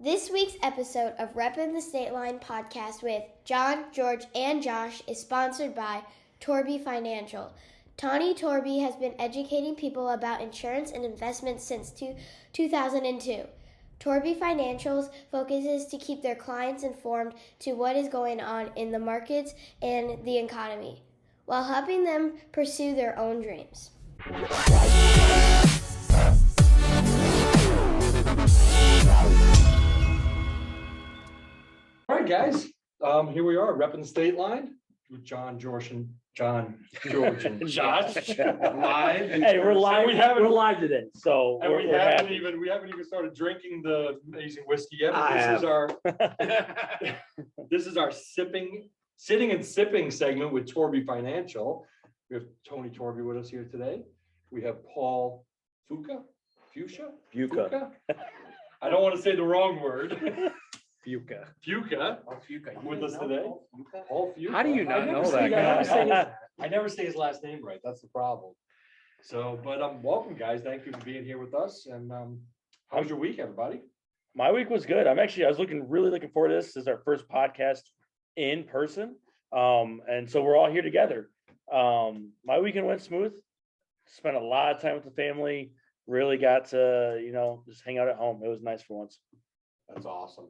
This week's episode of Reppin' the State Line podcast with John, George, and Josh is sponsored by Torby Financial. Tawny Torby has been educating people about insurance and investments since 2002. Torby Financial's focus is to keep their clients informed to what is going on in the markets and the economy, while helping them pursue their own dreams. All right, guys. Here we are, repping the state line with John, George, and Josh. Live. Hey, we're live. We're live today, so And we we're haven't happy. even started drinking the amazing whiskey yet. I But have. this is our sitting and sipping segment with Torby Financial. We have Tony Torby with us here today. We have Paul Fuca. I don't want to say the wrong word. Fuca with us today. Paul Fuca. How do you not I never know say- that I never say his last name right. That's the problem. So, but welcome, guys. Thank you for being here with us. And how was your week, everybody? My week was good. I was really looking forward to this. This is our first podcast in person, and so we're all here together. My weekend went smooth. Spent a lot of time with the family. Really got to just hang out at home. It was nice for once. That's awesome.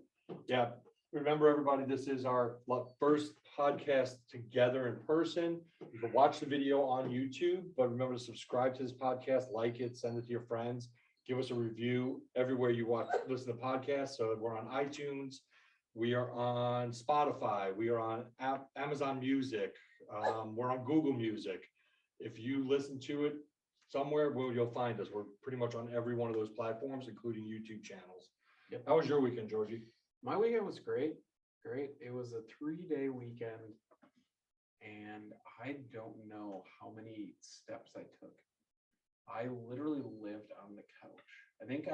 Yeah. Remember, everybody, this is our first podcast together in person. You can watch the video on YouTube, but remember to subscribe to this podcast, like it, send it to your friends, give us a review everywhere you listen to podcasts. So we're on iTunes, we are on Spotify, we are on Amazon Music, we're on Google Music. If you listen to it somewhere, you'll find us. We're pretty much on every one of those platforms, including YouTube channels. Yep. How was your weekend, Georgie? My weekend was great. It was a 3-day weekend, and I don't know how many steps I took. I literally lived on the couch. I think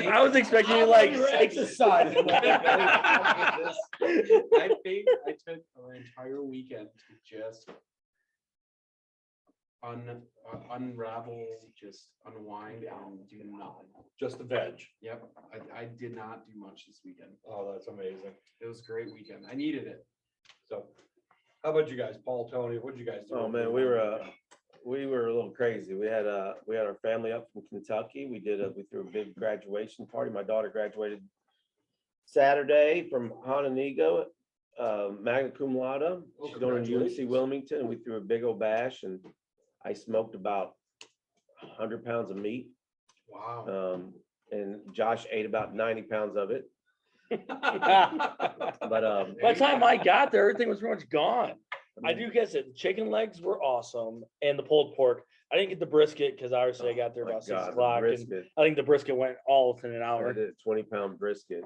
I was expecting you like takes a side. I think I took an entire weekend to just unravel, just unwind and do nothing. Just the veg. Yep. I did not do much this weekend. Oh, that's amazing. It was a great weekend. I needed it. So how about you guys, Paul, Tony? What did you guys do? Oh man, we were a little crazy. We had our family up from Kentucky. We threw a big graduation party. My daughter graduated Saturday from Hononegah, magna cum laude. She's going to UNC Wilmington, and we threw a big old bash, and I smoked about 100 pounds of meat. Wow. And Josh ate about 90 pounds of it. But by the time I got there, everything was pretty much gone. I do guess it. The chicken legs were awesome, and the pulled pork. I didn't get the brisket because obviously I got there about 6 o'clock. And I think the brisket went all within an hour. I did a 20-pound brisket.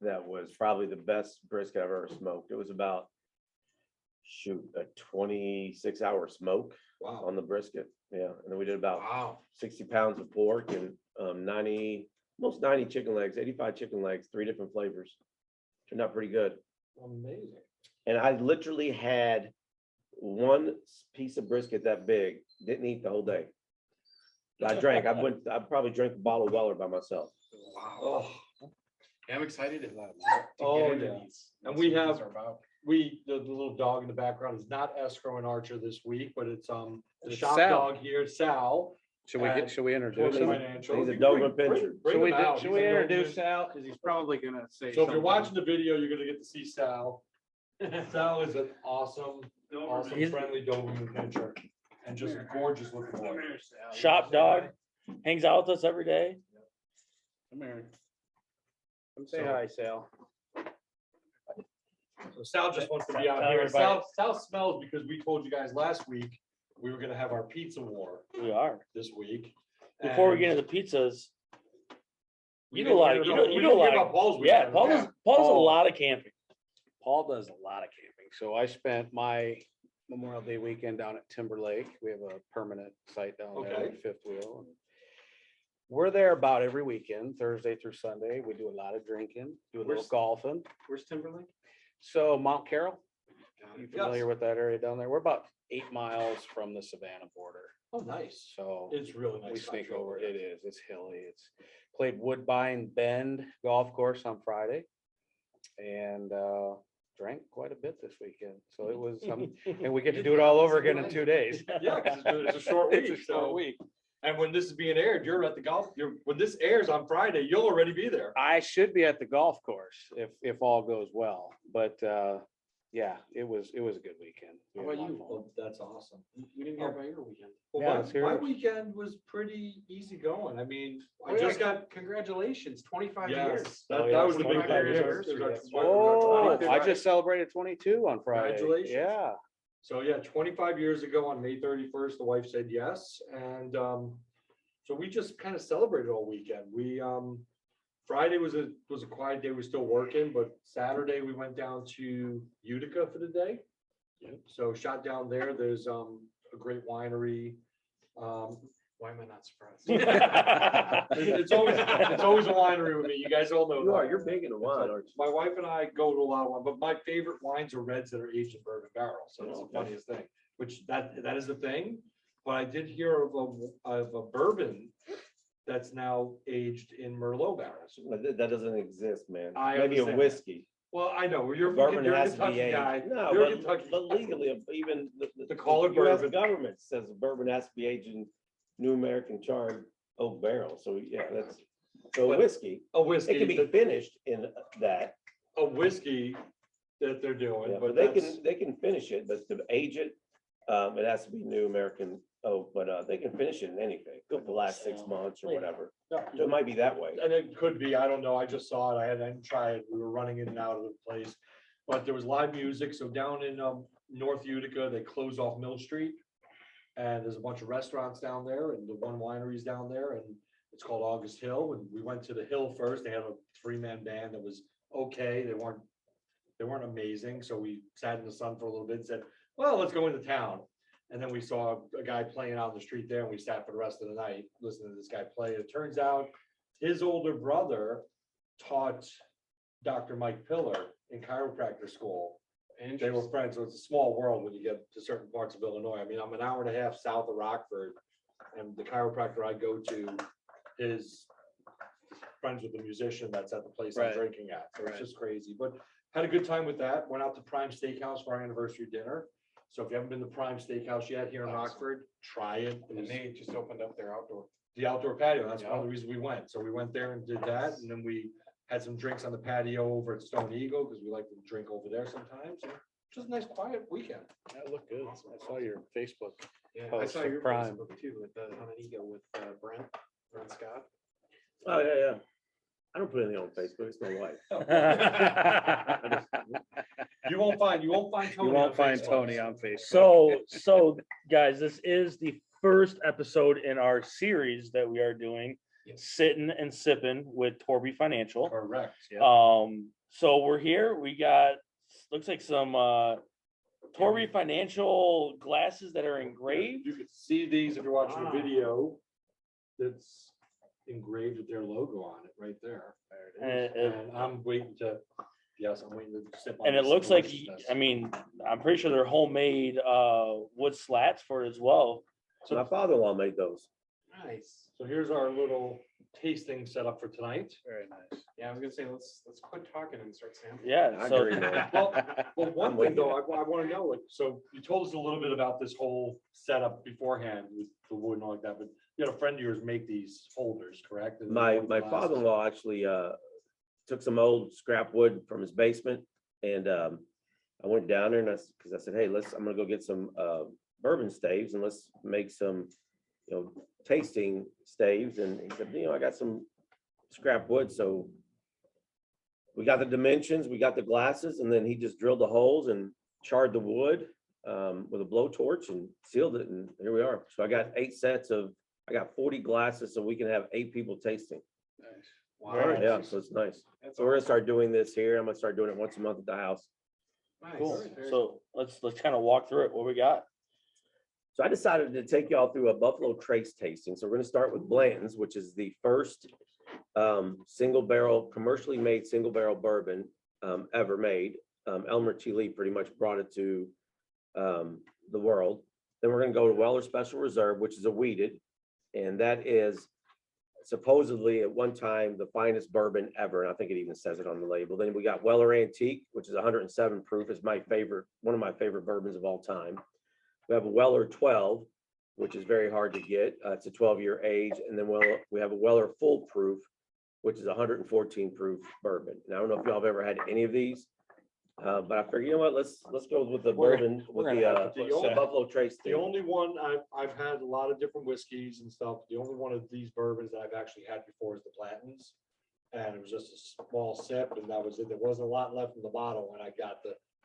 That was probably the best brisket I've ever smoked. It was about a 26-hour smoke. Wow. On the brisket. Yeah. And then we did about Wow. 60 pounds of pork and almost 90 chicken legs, 85 chicken legs, 3 different flavors. Turned out pretty good. Amazing. And I literally had one piece of brisket that big, didn't eat the whole day. I probably drank a bottle of Weller by myself. Wow. Oh, Yeah, I'm excited to Oh, get into yeah. these. And That's we what have- these are about. the little dog in the background is not Escrow and Archer this week, but it's the It's shop Sal. dog here, Sal. Should we introduce Torby him? Financial. He's a You Doberman bring- Pinscher. bring him out. Should He's we a introduce Doberman. Sal? Because he's probably gonna say. So if you're something. watching the video, you're gonna get to see Sal. Sal is an awesome, friendly Doberman Pinscher, and just a gorgeous looking boy. Shop dog, hangs out with us every day. Come here. Come say hi, Sal. So Sal just wants to be out Tell here. everybody. Sal smells because we told you guys last week we were gonna have our pizza war We are. this week. Before we And get into the pizzas, we you didn't do a lot. hear Of, you about- know, we you didn't do a hear lot. about Paul's Yeah, weekend. Paul does a lot of camping. Paul does a lot of camping. So I spent my Memorial Day weekend down at Timber Lake. We have a permanent site down there Okay. with Fifth Wheel. And we're there about every weekend, Thursday through Sunday. We do a lot of drinking, do a little Where's- golfing. Where's Timberlake? So Mount Carroll, you Yes. familiar with that area down there? We're about 8 miles from the Savannah border. Oh, nice. So It's really nice. we sneak country over. there. It is. It's hilly. It's played Woodbine Bend Golf Course on Friday. And drank quite a bit this weekend. So it was, and we get to do it all over again in 2 days. Yeah, 'cause it's a short week. It's a short so- week. And when this is being aired, you're at the when this airs on Friday, you'll already be there. I should be at the golf course if all goes well, but yeah, it was a good weekend. We How had a about lot of you? fun. Well, that's awesome. We didn't hear about your weekend. Well, Yeah, my- let's hear my yours. weekend was pretty easy going. I mean, I Oh, yeah, just got, congratulations, 25 yes, years. that, Oh, that yeah, was the big 25 thing. years. anniversary, that's right. Oh, 25th, I right? just celebrated 22 on Friday. Congratulations. Yeah. So yeah, 25 years ago on May 31st, the wife said yes. And so we just kind of celebrated all weekend. We Friday was a quiet day. We're still working, but Saturday we went down to Utica for the day. So shot down there. There's a great winery. Why am I not surprised? It's always a winery with me. You guys all know You are, that. you're big into wine, aren't you? My wife and I go to a lot of wine, but my favorite wines are reds that are aged in bourbon barrels. So it's the Okay. funniest thing, which that is the thing. But I did hear of a bourbon that's now aged in Merlot barrels. That doesn't exist, man. I Maybe a understand. whiskey. Well, I know, you're Bourbon you're a has to be Kentucky aged. guy. No, You're a but, Kentucky but guy. legally, even To call it US bourbon. government says the bourbon has to be aged in New American charred oak barrel. So yeah, that's, so But- whiskey, A whiskey. it can be that- finished in that. A whiskey that they're doing, Yeah, but but that's, they can finish it, but to age it, it has to be New American oak, but they can finish it in anything, go for the last 6 months or whatever. So it might be that way. and it could be, I don't know, I just saw it, I didn't try it, we were running in and out of the place. But there was live music, so down in North Utica, they closed off Mill Street. And there's a bunch of restaurants down there and the one winery's down there and it's called August Hill. And we went to the Hill first, they had a 3-man band that was okay, they weren't amazing, so we sat in the sun for a little bit and said, well, let's go into town. And then we saw a guy playing out in the street there and we sat for the rest of the night listening to this guy play. It turns out his older brother taught Dr. Mike Pillar in chiropractor school. And they were friends, so it's a small world when you get to certain parts of Illinois. I mean, I'm an hour and a half south of Rockford, and the chiropractor I go to is friends with the musician that's at the place I'm Right. drinking at. So it's Right. just crazy, but had a good time with that. Went out to Prime Steakhouse for our anniversary dinner. So if you haven't been to Prime Steakhouse yet here in Awesome. Rockford, try it. It And was they just opened up their outdoor. the outdoor patio. That's one of Yeah. the reasons we went. So we went there and did that, and then we had some drinks on the patio over at Stone Eagle, because we like to drink over there sometimes. And just a nice quiet weekend. That looked good. I saw your Facebook. Yeah, I Post saw for your Prime. Facebook too, with on an ego with Brent Scott. Oh, yeah. I don't put anything on Facebook, it's my wife. You won't find Tony. You on won't find Facebook. Tony on Facebook. So guys, this is the first episode in our series that we are doing, Yes. Sitting and Sipping with Torby Financial. Correct. So we're here, we got, looks like some Torby Financial glasses that are engraved. You could see these if you're watching the Ah. video. That's engraved with their logo on it right there. And, And I'm waiting to sip on and it this looks like, deliciousness. I mean, I'm pretty sure they're homemade wood slats for it as well. So my father-in-law made those. Nice. So here's our little tasting setup for tonight. Very nice. Yeah, I was gonna say, let's quit talking and start sampling. Yeah, I so agree, man. Well, one I'm thing with though, I want to know, like, so you told us a little bit about this whole setup beforehand with the wood and all like that, but you had a friend of yours make these holders, correct? And My the glasses. father-in-law actually took some old scrap wood from his basement, and I went down there and because I said, hey, I'm gonna go get some bourbon staves and let's make some, tasting staves. And he said, I got some scrap wood, so we got the dimensions, we got the glasses, and then he just drilled the holes and charred the wood with a blowtorch and sealed it, and here we are. So I got 40 glasses, so we can have 8 people tasting. Nice. Wow. Yeah, so it's nice. That's So we're gonna start doing this here. I'm gonna start doing it once a month at the house. nice. cool. Very So let's kind of walk through it. What we got? So I decided to take y'all through a Buffalo Trace tasting. So we're gonna start with Blanton's, which is the first commercially made single barrel bourbon ever made. Elmer T. Lee pretty much brought it to the world. Then we're gonna go to Weller Special Reserve, which is a wheated, and that is supposedly at one time the finest bourbon ever, and I think it even says it on the label. Then we got Weller Antique, which is 107 proof, is my favorite, one of my favorite bourbons of all time. We have a Weller 12, which is very hard to get. It's a 12-year age, and then we have a Weller Full Proof, which is 114 proof bourbon. And I don't know if y'all have ever had any of these, but I figured, you know what, let's go with the bourbon with gonna have to the put some- Buffalo Trace. The only one I've had a lot of different whiskeys and stuff. The only one of these bourbons that I've actually had before is the Blanton's. And it was just a small sip and that was it. There wasn't a lot left in the bottle and I got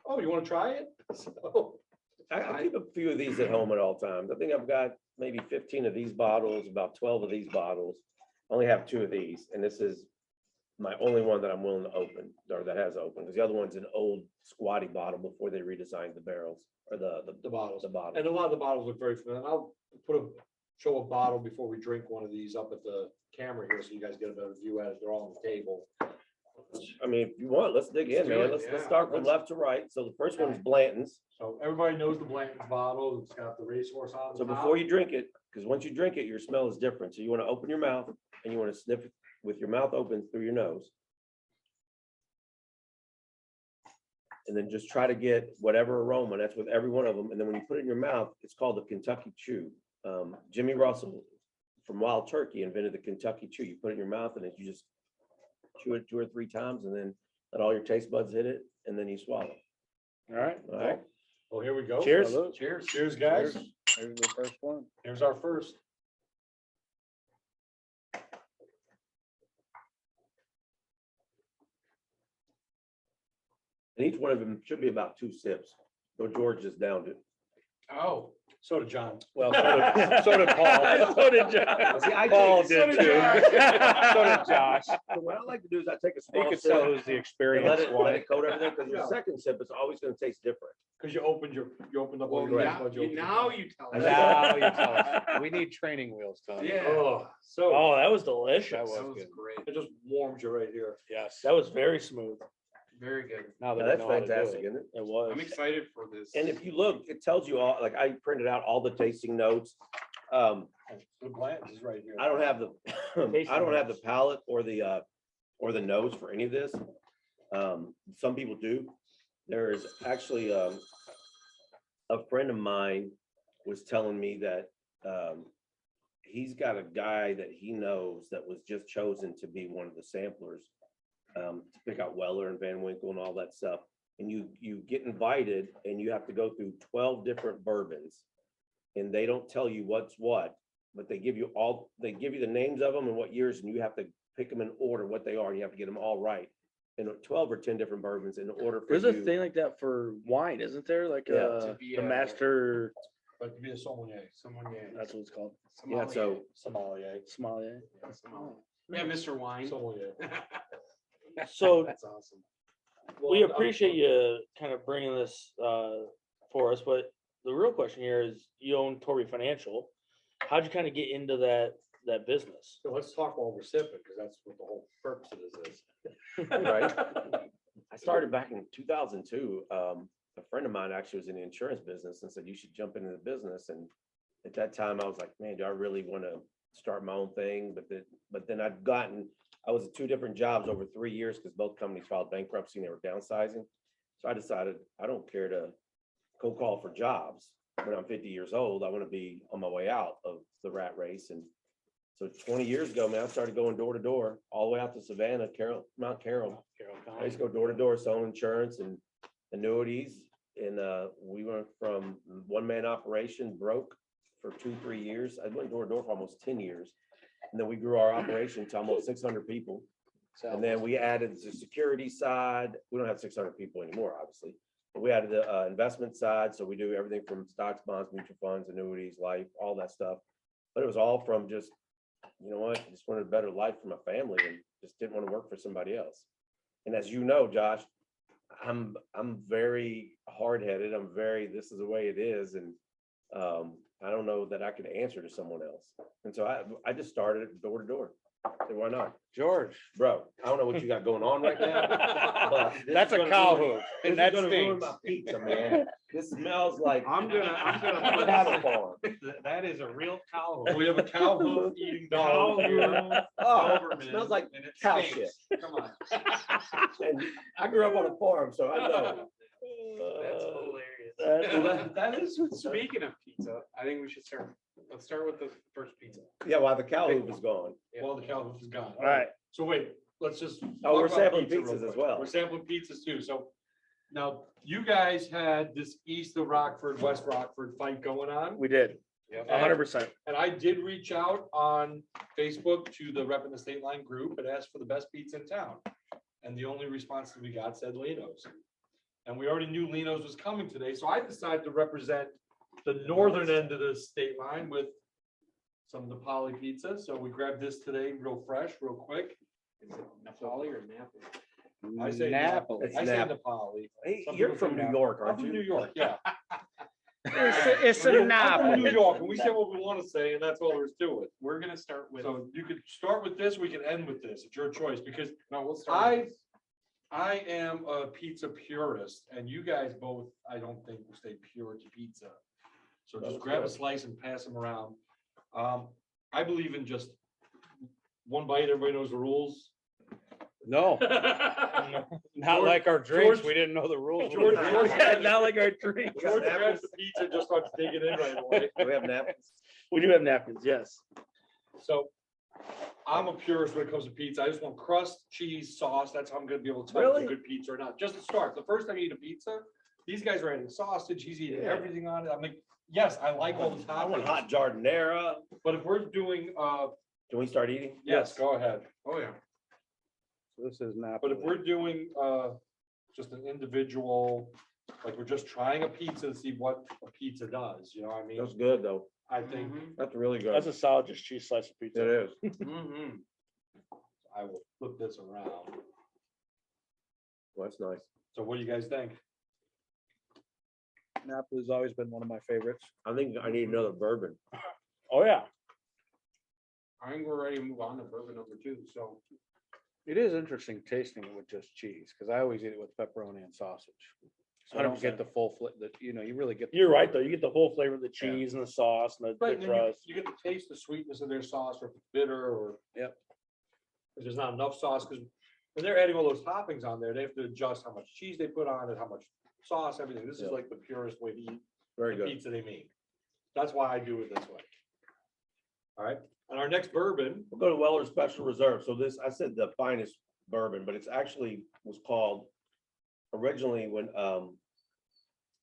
oh, you want to try it? So, I keep a few of these at home at all times. I think I've got maybe 15 of these bottles, about 12 of these bottles. I only have 2 of these, and this is my only one that I'm willing to open, or that has opened, because the other one's an old squatty bottle before they redesigned the barrels, or the bottles. the bottle. And a lot of the bottles look very familiar. And I'll show a bottle before we drink one of these up at the camera here so you guys get a better view at it. They're all on the table. I mean, if you want, let's dig in, do man. it, Let's yeah. start from left to right. So the first one is Blanton's. So everybody knows the Blanton's bottle. It's got the racehorse on the So top. before you drink it, because once you drink it, your smell is different. So you want to open your mouth and you want to sniff it with your mouth open through your nose. And then just try to get whatever aroma, that's with every one of them. And then when you put it in your mouth, it's called the Kentucky Chew. Jimmy Russell from Wild Turkey invented the Kentucky Chew. You put it in your mouth and then you just chew it 2 or 3 times and then let all your taste buds hit it and then you swallow. All right. All right. Well, here we go. Cheers. Salute. Cheers. Cheers, guys. There's the first one. Here's our first. And each one of them should be about 2 sips. So George just downed it. Oh, So did John. Well, so did Paul. So did John. See, I Paul take- did did too. Josh. So did Josh. So what I like to do is I take a You small could sip tell who's the and let experienced it one. coat everything, because your Yeah. second sip is always gonna taste different. Because you opened up. all well, your now, taste buds, you opened your now mouth. you tell And us. Now you tell us. We need training wheels, Tony. Yeah. Oh, so Oh, that was delicious. That was That was good. great. it just warms you right here. Yes. That was very smooth. Very good. Now that Now, we that's know how to do fantastic, it. isn't it? It was. I'm excited for this. And if you look, it tells you all, like I printed out all the tasting notes. The Blanton's is right here. I don't have the, I don't have the palate or the nose for any of this. Some people do. There is actually, a friend of mine was telling me that, he's got a guy that he knows that was just chosen to be one of the samplers, to pick out Weller and Van Winkle and all that stuff. And you get invited and you have to go through 12 different bourbons. And they don't tell you what's what, but they give you the names of them and what years, and you have to pick them in order what they are. And you have to get them all right. And 12 or 10 different bourbons in order for There's you. a thing like that for wine, isn't there? Like Yeah. To be the a- master. But to be a sommelier. Someone, yeah. That's what it's called. Yeah, so Sommelier. Sommelier. Yeah, Mr. Wine. Sommelier. So That's awesome. we appreciate you kind of bringing this for us, but the real question here is, you own Torby Financial. How'd you kind of get into that business? So let's talk while we're sipping, because that's what the whole purpose of this is. Right. I started back in 2002. A friend of mine actually was in the insurance business and said, you should jump into the business. And at that time I was like, man, do I really want to start my own thing? But then I was at 2 different jobs over 3 years because both companies filed bankruptcy and they were downsizing. So I decided I don't care to cold call for jobs. When I'm 50 years old, I want to be on my way out of the rat race. And so 20 years ago, man, I started going door to door all the way out to Savannah, Mount Carroll. I used to go door to door selling insurance and annuities. And we went from one-man operation, broke for 2-3 years. I went door to door for almost 10 years. And then we grew our operation to almost 600 people. And then we added the security side. We don't have 600 people anymore, obviously. But we added the investment side. So we do everything from stocks, bonds, mutual funds, annuities, life, all that stuff. But it was all from just, you know what, I just wanted a better life for my family and just didn't want to work for somebody else. And as you know, Josh, I'm very hard-headed. This is the way it is. And I don't know that I could answer to someone else. And so I just started door to door. Say, why not? George. Bro, I don't know what you got going on right now. but this That's is a gonna cow ruin- hoof, This and is that gonna ruin stinks. my pizza, man. This smells like I'm gonna put cattle farm. that is a real cow. We have a cow hoof eating dog here. Oh, Doberman, it smells like and it cow stinks. Come on. And I grew up on a farm, so I know. That's That- hilarious. That is, speaking of pizza, I think we should start, let's start with the first pizza. Yeah, while the cow hoof is gone. Well, the cow hoof is gone. All right, So wait, let's just. Oh, we're talk about sampling pizza real pizzas as quick. well. We're sampling pizzas too. So now you guys had this east of Rockford, West Rockford fight going on. we did, Yep. 100%. And I did reach out on Facebook to the Rep in the State Line group and asked for the best pizza in town. And the only response that we got said Lino's. And we already knew Lino's was coming today, so I decided to represent the northern end of the state line with some of the Napoli pizza. So we grabbed this today, real fresh, real quick. Is it Napoli or Napoli? I say Napoli. It's I say Nap- Napoli. Hey, Some you're people from say New Nap- York, I'm aren't from you? New York, yeah. It's a I'm from New Napoli. York, and we say what we want to say, and that's all there is to it. We're gonna start with, So you could start with this, we can end with this. It's your choice, because no, we'll start. with this. I am a pizza purist, and you guys both, I don't think will stay pure to pizza. So just That's grab a good. slice and pass them around. I believe in just one bite, everybody knows the rules. No, not George- like our drinks. George- We didn't know the rules. George- Not like our drink. We got George grabs napkins? the pizza, and just starts digging in right away. Do we have napkins? We do have napkins, yes. So I'm a purist when it comes to pizza. I just want crust, cheese, sauce. That's how I'm gonna be able to tell if it's Really? a good pizza or not. Just to start, the first time you eat a pizza, these guys are adding sausage, he's eating Yeah. everything on it. I'm like, yes, I like all the I want toppings, hot jardinera. but if we're doing, Can we start eating? yes, go ahead. Oh, yeah. This is But Napoli. if we're doing, just an individual, like we're just trying a pizza to see what a pizza does, you know what I mean? That's good, though. I think That's really good. That's a solid just cheese slice of It pizza. is. Mm-hmm. I will flip this around. Well, that's nice. So what do you guys think? Napoli's always been one of my favorites. I think I need another bourbon. Oh, yeah. I think we're ready to move on to bourbon number 2, so. It is interesting tasting it with just cheese, because I always eat it with pepperoni and sausage. So I don't 100%. get the full you really get. the You're right, flavor. though. You get the whole flavor of the cheese and the sauce and Right, the and then you, crust. you get to taste the sweetness of their sauce, or if it's bitter, or. Yep. If there's not enough sauce, because when they're adding all those toppings on there, they have to adjust how much cheese they put on it, how much sauce, everything. This is Yeah. like the purest way to eat Very the good. pizza they make. That's why I do it this way. All right, and our next bourbon, We'll go to Weller Special Reserve. So this, I said the finest bourbon, but it's actually was called originally when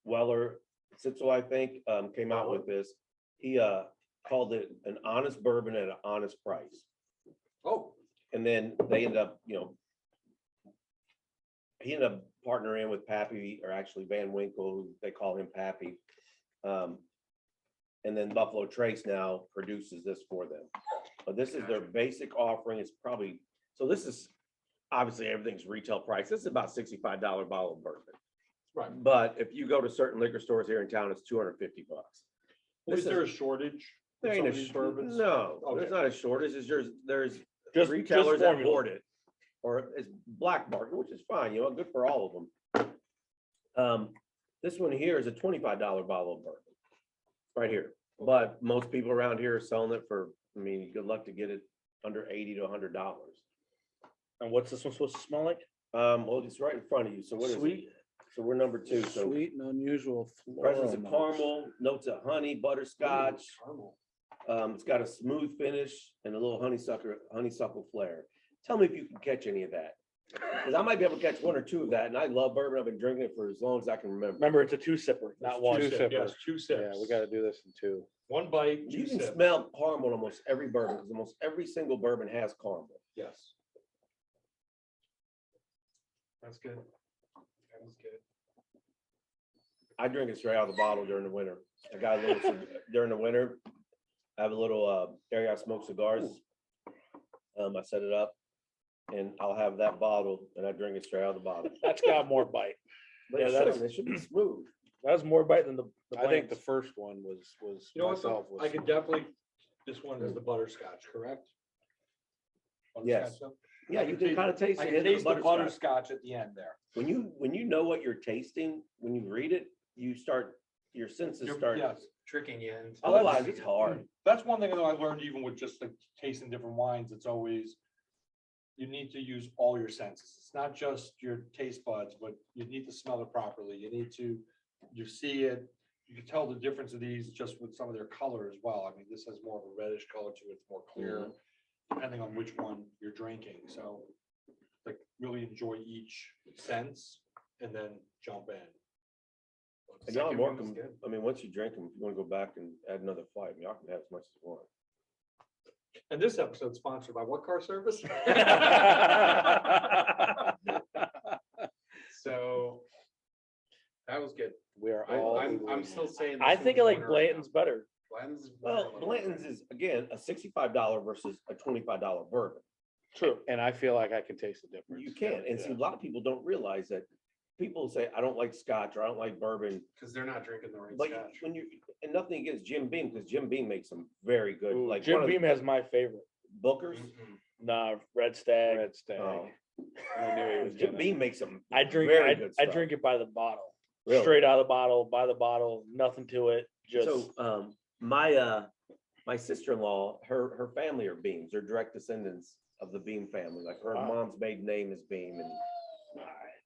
Weller Sitzel, I think, came out with this. He called it an honest bourbon at an honest price. oh, And then they ended up, he ended up partnering with Pappy, or actually Van Winkle, who they call him Pappy. And then Buffalo Trace now produces this for them. But this is their basic offering. It's probably, so this is, obviously everything's retail price. This is about $65 bottle of bourbon. right. But if you go to certain liquor stores here in town, it's $250. Is This there a is- shortage? There of ain't some a of these sh- bourbons? No, Okay. there's not a shortage. There's Just retailers that formula. hoard it, or it's black market, which is fine, good for all of them. This one here is a $25 bottle of bourbon, right here. But most people around here are selling it for, good luck to get it under $80 to $100. And what's this one supposed to smell like? Well, it's right in front of you. So what is it? Sweet. So we're number 2. So Sweet and unusual. presence of floral notes. caramel, notes of honey, butterscotch. Caramel. It's got a smooth finish and a little honeysuckle flair. Tell me if you can catch any of that. Because I might be able to catch 1 or 2 of that. And I love bourbon. I've been drinking it for as long as I can remember. Remember, it's a 2-sipper, not one. Two sip. Yes, 2 sips. Yeah, we gotta do this in 2. One bite, You 2 can sips. smell caramel in almost every bourbon, because almost every single bourbon has caramel. Yes. That's good. That was good. I drink it straight out of the bottle during the winter. I got a little, during the winter, I have a little area I smoke cigars. I set it up and I'll have that bottle and I drink it straight out of the bottle. That's got more bite. But Yeah, it that's- shouldn't. It should be smooth. That was more bite than the I think the Blanks. first one was You know what, myself though? was. I could definitely, this one is the butterscotch, correct? Butterscotch Yes. stuff. Yeah, I you can can taste- kind of taste I it can in the taste the butterscotch. butterscotch at the end there. When you know what you're tasting, when you read it, your senses start, Yes. Tricking you into. otherwise it's hard. That's one thing that I learned even with just like tasting different wines. It's always, you need to use all your senses. It's not just your taste buds, but you need to smell it properly. You see it. You can tell the difference of these just with some of their color as well. I mean, this has more of a reddish color to it. It's more clear, depending on which one you're drinking. So like really enjoy each sense and then jump in. And y'all are Second one welcome. was good. I mean, once you drink them, if you want to go back and add another flight, y'all can have as much as you want. And this episode sponsored by what car service? So that was good. We are all. I'm still saying. I this think I one's like winner right now. Blanton's better. Blanton's. Well, Blanton's is, again, a $65 versus a $25 bourbon. True. And I feel like I can taste the difference. You can, and see, a lot of people don't realize that. People say, I don't like scotch, or I don't like bourbon, Because they're not drinking the right but scotch. when you, and nothing against Jim Beam, because Jim Beam makes some very good, Ooh, like. Jim one of the Beam has my favorite. Bookers. Mm-mm. Nah, Red Stag. Red Stag. Oh. I knew he was Jim gonna- Beam makes some. I drink. very I, good I stuff. drink it by the bottle, Really? straight out of the bottle, by the bottle, nothing to it. Just So, my sister-in-law, her family are Beams. They're direct descendants of the Beam family. Like her Wow. mom's maiden name is Beam, and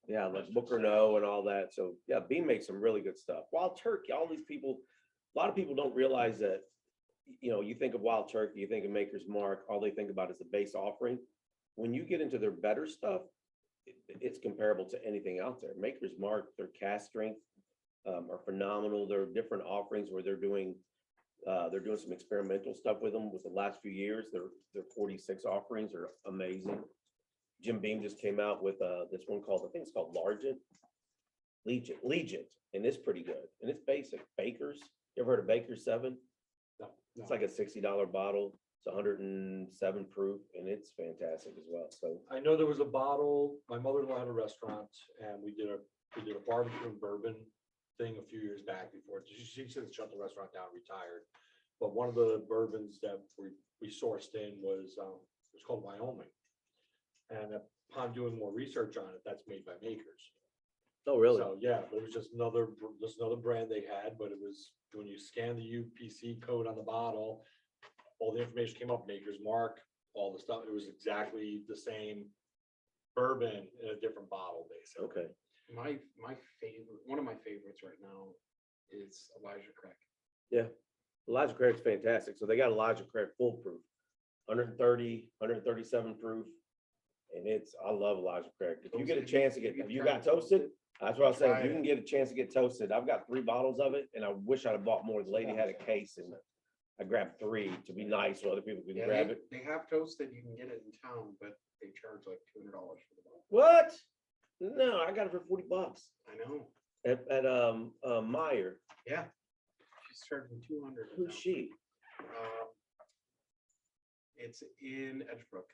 yeah, like Booker No and all that. So yeah, Beam makes some really good stuff. Wild Turkey, all these people, a lot of people don't realize that, you think of Wild Turkey, you think of Maker's Mark, all they think about is the base offering. When you get into their better stuff, it's comparable to anything out there. Maker's Mark, their cast strength are phenomenal. There are different offerings where they're doing some experimental stuff with them with the last few years. Their 46 offerings are amazing. Jim Beam just came out with this one called, I think it's called Legion, and it's pretty good. And it's basic. Baker's, you ever heard of Baker's 7? No. It's like a $60 bottle. It's 107 proof, and it's fantastic as well. So I know there was a bottle, my mother-in-law had a restaurant and we did a barbecue and bourbon thing a few years back before. She since shut the restaurant down, retired. But one of the bourbons that we sourced in was called Wyoming. And upon doing more research on it, that's made by Makers. oh really? So, yeah, it was just another brand they had, but it was, when you scan the UPC code on the bottle, all the information came up, Maker's Mark, all the stuff, it was exactly the same bourbon in a different bottle, basically. Okay. My favorite, one of my favorites right now is Elijah Craig. Yeah. Elijah Craig's fantastic. So they got Elijah Craig full proof, 130, 137 proof. And I love Elijah Craig. If you get a chance to have you got toasted? That's what I said. If you can get a chance to get toasted, I've got 3 bottles of it, and I wish I'd have bought more. The lady had a case, and I grabbed 3 to be nice so other people could Yeah, grab it. they have toasted, you can get it in town, but they charge like $200 for the bottle. What? No, I got it for $40 I know, at Meyer. yeah. She's charging 200. Who's she? It's in Edgebrook,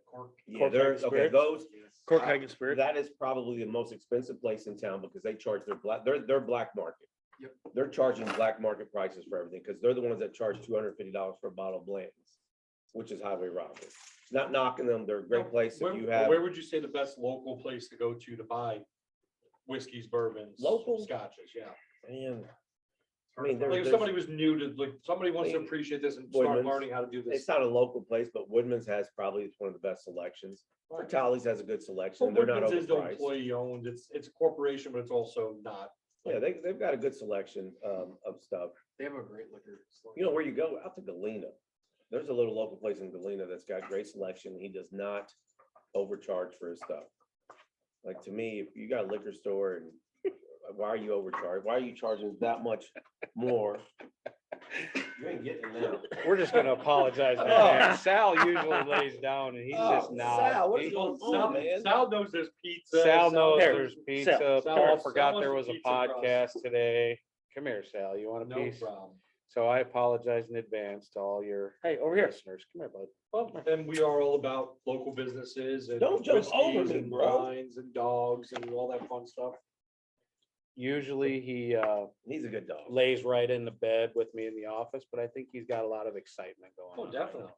Cork. Yeah, Cork they're Hagen okay. Spirits? Those Yes. Cork Hagen Spirit. that is probably the most expensive place in town because they charge their black market. Yep. They're charging black market prices for everything because they're the ones that charge $250 for a bottle of Blanton's, which is highway robbery. Not knocking them, they're a great place if you have. Where would you say the best local place to go to buy whiskeys, bourbons? Local? Scotches, yeah. Man, I mean, Like if there's, somebody was new to, like, somebody wants to I mean, appreciate this and start Woodman's. learning how to do this. it's not a local place, but Woodman's has probably one of the best selections. Right. Fratelli's has a good selection. Well, They're not Woodman's is the overpriced. employee owned, it's a corporation, but it's also not. Yeah, they've got a good selection of stuff. They have a great liquor. store. You know where you go? Out to Galena. There's a little local place in Galena that's got great selection. He does not overcharge for his stuff. Like to me, if you got a liquor store and why are you overcharged? Why are you charging that much more? You ain't getting it now. We're just gonna apologize. to him. Sal usually lays down and he's just now. Sal, what is he- going on, man? Sal knows there's pizza. Sal knows Here, there's Sal, pizza. Sal Paul wants- forgot Sal there wants was a a pizza crust. podcast today. Come here, Sal. You want a No piece? problem. So I apologize in advance to all your Hey, over here. listeners. Come here, bud. Well, and we are all about local businesses and Don't jump over whiskeys me, and bro. wines and dogs and all that fun stuff. Usually he He's a good dog. lays right in the bed with me in the office, but I think he's got a lot of excitement going Oh, on. right definitely.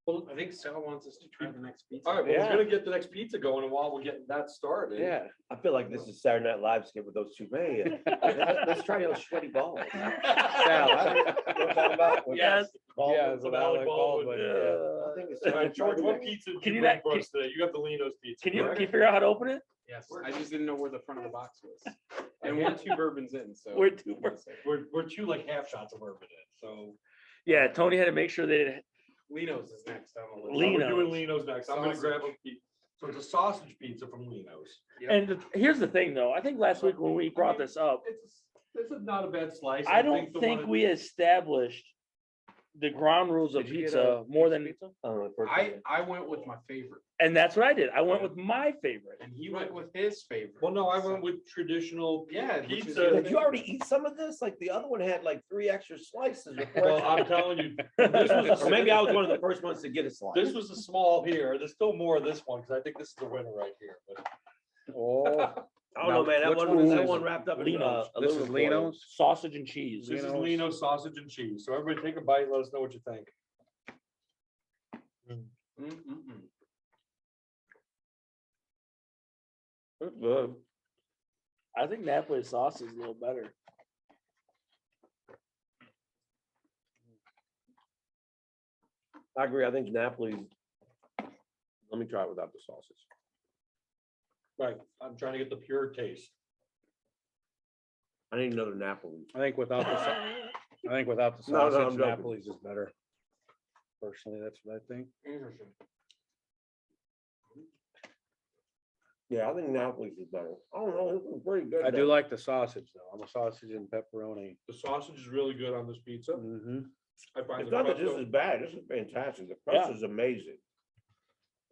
Well, I think Sal wants us to try the next pizza. All right, well, Yeah. we're gonna get the next pizza going, and while we're getting that started. Yeah. I feel like this is Saturday Night Live skit with those two. Man, let's try those sweaty balls. Sal, You know what I'm talking about? Yes. Yeah, Baldwin, so some that Alec like Baldwin. Baldwin. I think it's All time right, to try George, the what next- pizza did Can you you bring not- for us today? You got the Lino's pizza. Can you correct? figure out how to open it? Yes, I just didn't know where the front of the box was. And we're 2 bourbons in, so. We're 2 We're 2 like half shots of bourbon in, so. Yeah, Tony had to make sure they Lino's is next on the list. We're doing Lino's. Lino's next. I'm gonna grab a pizza. So it's a sausage pizza from Lino's. And here's the thing, though. I think last week when we brought this up, It's not a bad slice. I don't the think one- we established the ground rules of Did you get pizza a more pizza than, pizza? the first I one. went with my favorite, and that's what I did. I went with my favorite. and he went with his favorite. Well, no, I went with traditional Yeah, which is pizza. the- Did you already eat some of this? Like the other one had like 3 extra slices. Well, I'm telling you, this was, Or maybe I was one of the first ones to get a slice. this was a small here. There's still more of this one, because I think this is the winner right here, but. Oh, I don't know, man. That Which one one was is that this? one wrapped up in Lino's. this is aluminum foil. Lino's. Sausage and cheese. This is Lino's. Lino's sausage and cheese. So everybody take a bite. Let us know what you think. Mm-mm-mm. It's good. I think Napoli sauce is a little better. I agree. I think Napoli's. Let me try it without the sausage. Right, I'm trying to get the pure taste. I need another Napoli. I think without the, I think without the No, no, I'm sausage, joking. Napoli's is better. Personally, that's what I think. Interesting. Yeah, I think Napoli's is better. I don't know. This is pretty good. I do though. like the sausage though. I'm a sausage and pepperoni. The sausage is really good on this pizza. Mm-hmm. I find It's the not that crust this is bad. This is fantastic. The crust is amazing.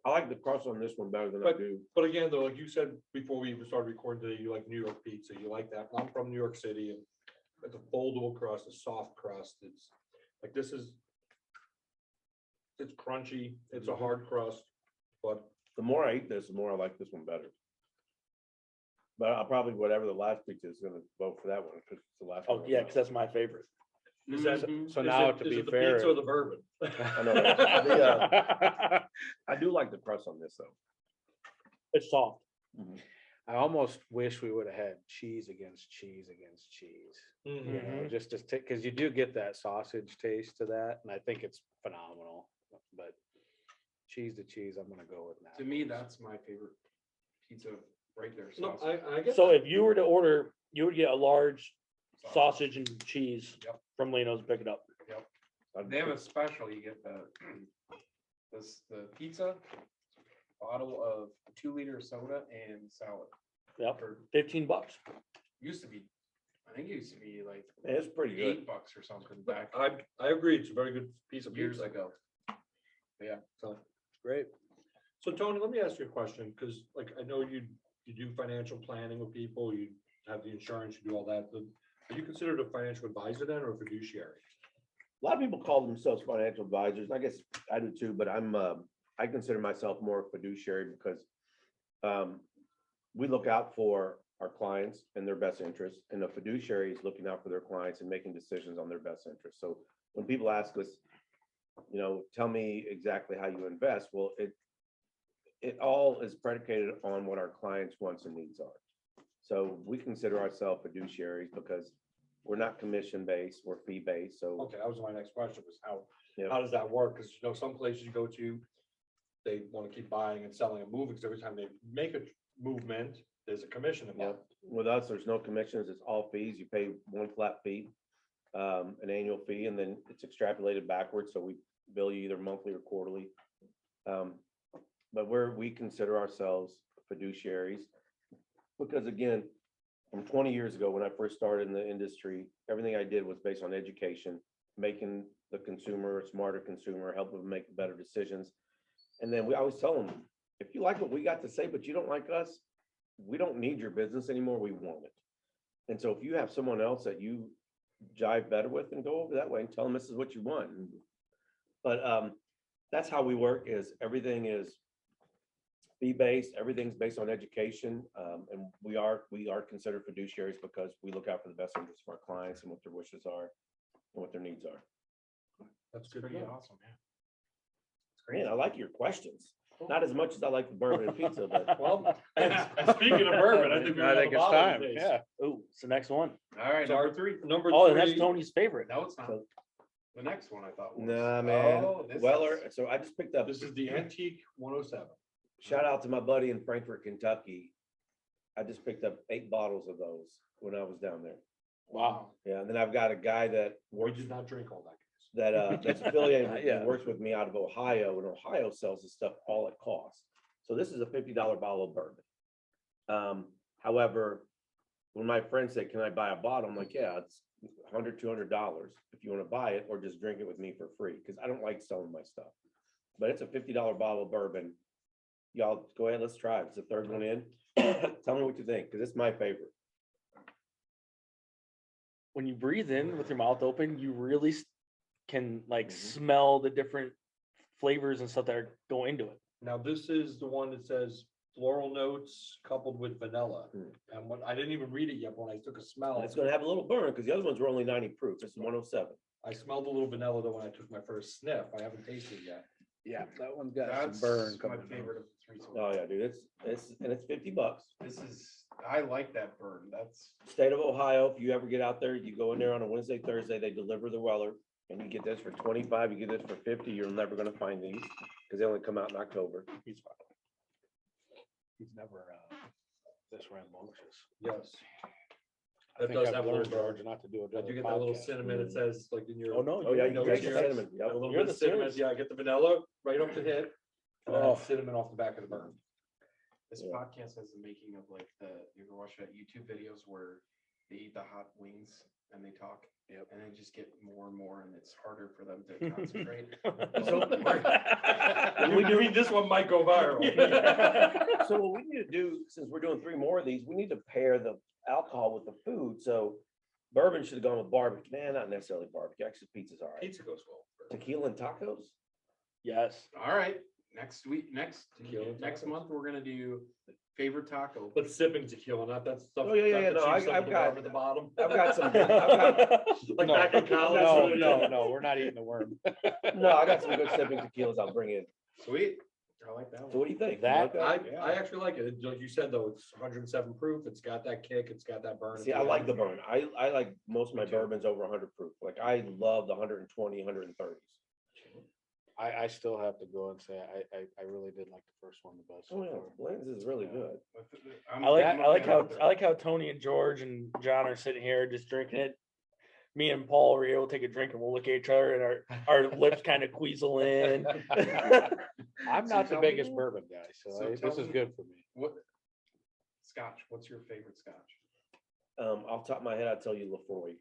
I like the crust on this one better than I do. But again, though, like you said before we even started recording today, you like New York pizza. You like that. I'm from New York City, and it's a foldable crust, a soft crust. It's like this is. It's crunchy. It's a hard crust, but The more I eat this, the more I like this one better. But I'll probably, whatever the last pizza is gonna vote for that one, because it's the last one. Oh, yeah, because that's my favorite. is that So is now it- to is be it the fair, pizza or the bourbon? I know. The, I do like the crust on this though. It's soft. I almost wish we would have had cheese against cheese against cheese. Mhm. You know, just to take, because you do get that sausage taste to that, and I think it's phenomenal. But cheese to cheese, I'm gonna go with that. To me, that's my favorite pizza right there. No, sausage. I get So that. if you were to order, you would get a large sausage and cheese Yep. from Lino's, pick it up. They have a special, you get the pizza, bottle of 2-liter soda and salad. Yep, For, $15. used to be, I think it used to be like Yeah, it's pretty good. $8 or something back I agree. It's a very good piece of years pizza. ago. Yeah. So, Great. so Tony, let me ask you a question, because like I know you do financial planning with people, you have the insurance, you do all that. But are you considered a financial advisor then, or a fiduciary? A lot of people call themselves financial advisors. I guess I do too, but I consider myself more a fiduciary because we look out for our clients and their best interests, and the fiduciary is looking out for their clients and making decisions on their best interests. So when people ask us, you know, tell me exactly how you invest, well, it all is predicated on what our clients' wants and needs are. So we consider ourselves fiduciaries because we're not commission-based, we're fee-based, so. Okay, that was my next question, was Yeah. how does that work? Because you know, some places you go to, they want to keep buying and selling and moving, because every time they make a movement, there's a commission involved. With us, there's no commissions, it's all fees. You pay one flat fee, an annual fee, and then it's extrapolated backwards, so we bill you either monthly or quarterly. But we consider ourselves fiduciaries, because again, from 20 years ago, when I first started in the industry, everything I did was based on education, making the consumer a smarter consumer, helping them make better decisions. And then we always tell them, if you like what we got to say, but you don't like us, we don't need your business anymore, we want it. And so if you have someone else that you jive better with, then go over that way and tell them this is what you want. But that's how we work, is everything is fee-based, everything's based on education. And we are considered fiduciaries because we look out for the best interests of our clients and what their wishes are and what their needs are. That's It's good. to pretty know. awesome, yeah. Man, I like your questions. Not as much as I like the bourbon and pizza, but Well, and speaking of bourbon, I think we I have think a it's bottle time, to taste. yeah. Oh, it's the next one. All right, Number number three. Oh, three. and that's Tony's favorite. No, it's not. So- The next one I thought was. nah, man. Oh, this Weller, is- so I just picked up, This is the Antique 107. shout out to my buddy in Frankfort, Kentucky. I just picked up 8 bottles of those when I was down there. Wow. Yeah, and then I've got a guy that We works did not drink all that. that's affiliated with me, Yeah. works with me out of Ohio, and Ohio sells this stuff all at cost. So this is a $50 bottle of bourbon. However, when my friend said, "Can I buy a bottle?" I'm like, "Yeah, it's $100, $200 if you want to buy it, or just drink it with me for free," because I don't like selling my stuff. But it's a $50 bottle of bourbon. Y'all go ahead, let's try it. It's the third one in. Tell me what you think, because it's my favorite. When you breathe in with your mouth open, you really can like Mhm. smell the different flavors and stuff that are going into it. Now, this is the one that says floral notes coupled with vanilla. Hmm. And when I didn't even read it yet, but when I took a smell, It's gonna have a little burn, because the other ones were only 90 proof. This is 107. I smelled a little vanilla though when I took my first sniff. I haven't tasted it yet. Yeah, that one's got That's some burn my coming. favorite of the three. so Oh yeah, dude, it's and it's $50. This is, I like that burn. That's, State of Ohio, if you ever get out there, you go in there on a Wednesday, Thursday, they deliver the Weller, and you get this for 25, you get this for 50, you're never gonna find these, because they only come out in October. He's never this rambunctious. Yes. I That think does I've have a learned, little burn. George, not to do it. I do get that little cinnamon. It says like in your. Oh, no, Oh, yeah, you know, can taste the cheers. cinnamon, A yep. little You're bit of the cinnamon. serious. Yeah, I get the vanilla right off the hit. And then Oh. cinnamon off the back of the burn. this Yeah. podcast has the making of like you ever watch that YouTube videos where they eat the hot wings and they talk? Yep. And they just get more and more, and it's harder for them to concentrate. You mean this one might go viral? So what we need to do, since we're doing 3 more of these, we need to pair the alcohol with the food, so bourbon should have gone with barbecue, not necessarily barbecue, actually pizza's all right. Pizza goes well. Tequila and tacos? Yes. All right, next Tequila next tacos. month, we're gonna do favorite taco. But sipping tequila, not that stuff. Oh, yeah, not yeah, the no, cheap stuff I've at the got- bottom at the bottom. I've got some, I've got, Like back in college. No, we're not eating the worm. no, I got some good sipping tequilas I'll bring in. Sweet, I like that So one. what do you think? That- You like I actually like it. Like you said, though, it's 107 proof. It's got that kick. It's got that burn. See, I like the burn. I like most of my Me too. bourbons over 100 proof. Like I love the 120, 130s. I still have to go and say, I really did like the first one the best. Oh so yeah, far. Blends is really Yeah. good. I like how Tony and George and John are sitting here just drinking it. Me and Paul are able to take a drink and we'll look at each other and our lips kind of queasel in. I'm So not the tell me- biggest bourbon guy, so so this tell is me- good for me. What, Scotch, what's your favorite Scotch? Off the top of my head, I'd tell you Lefroy.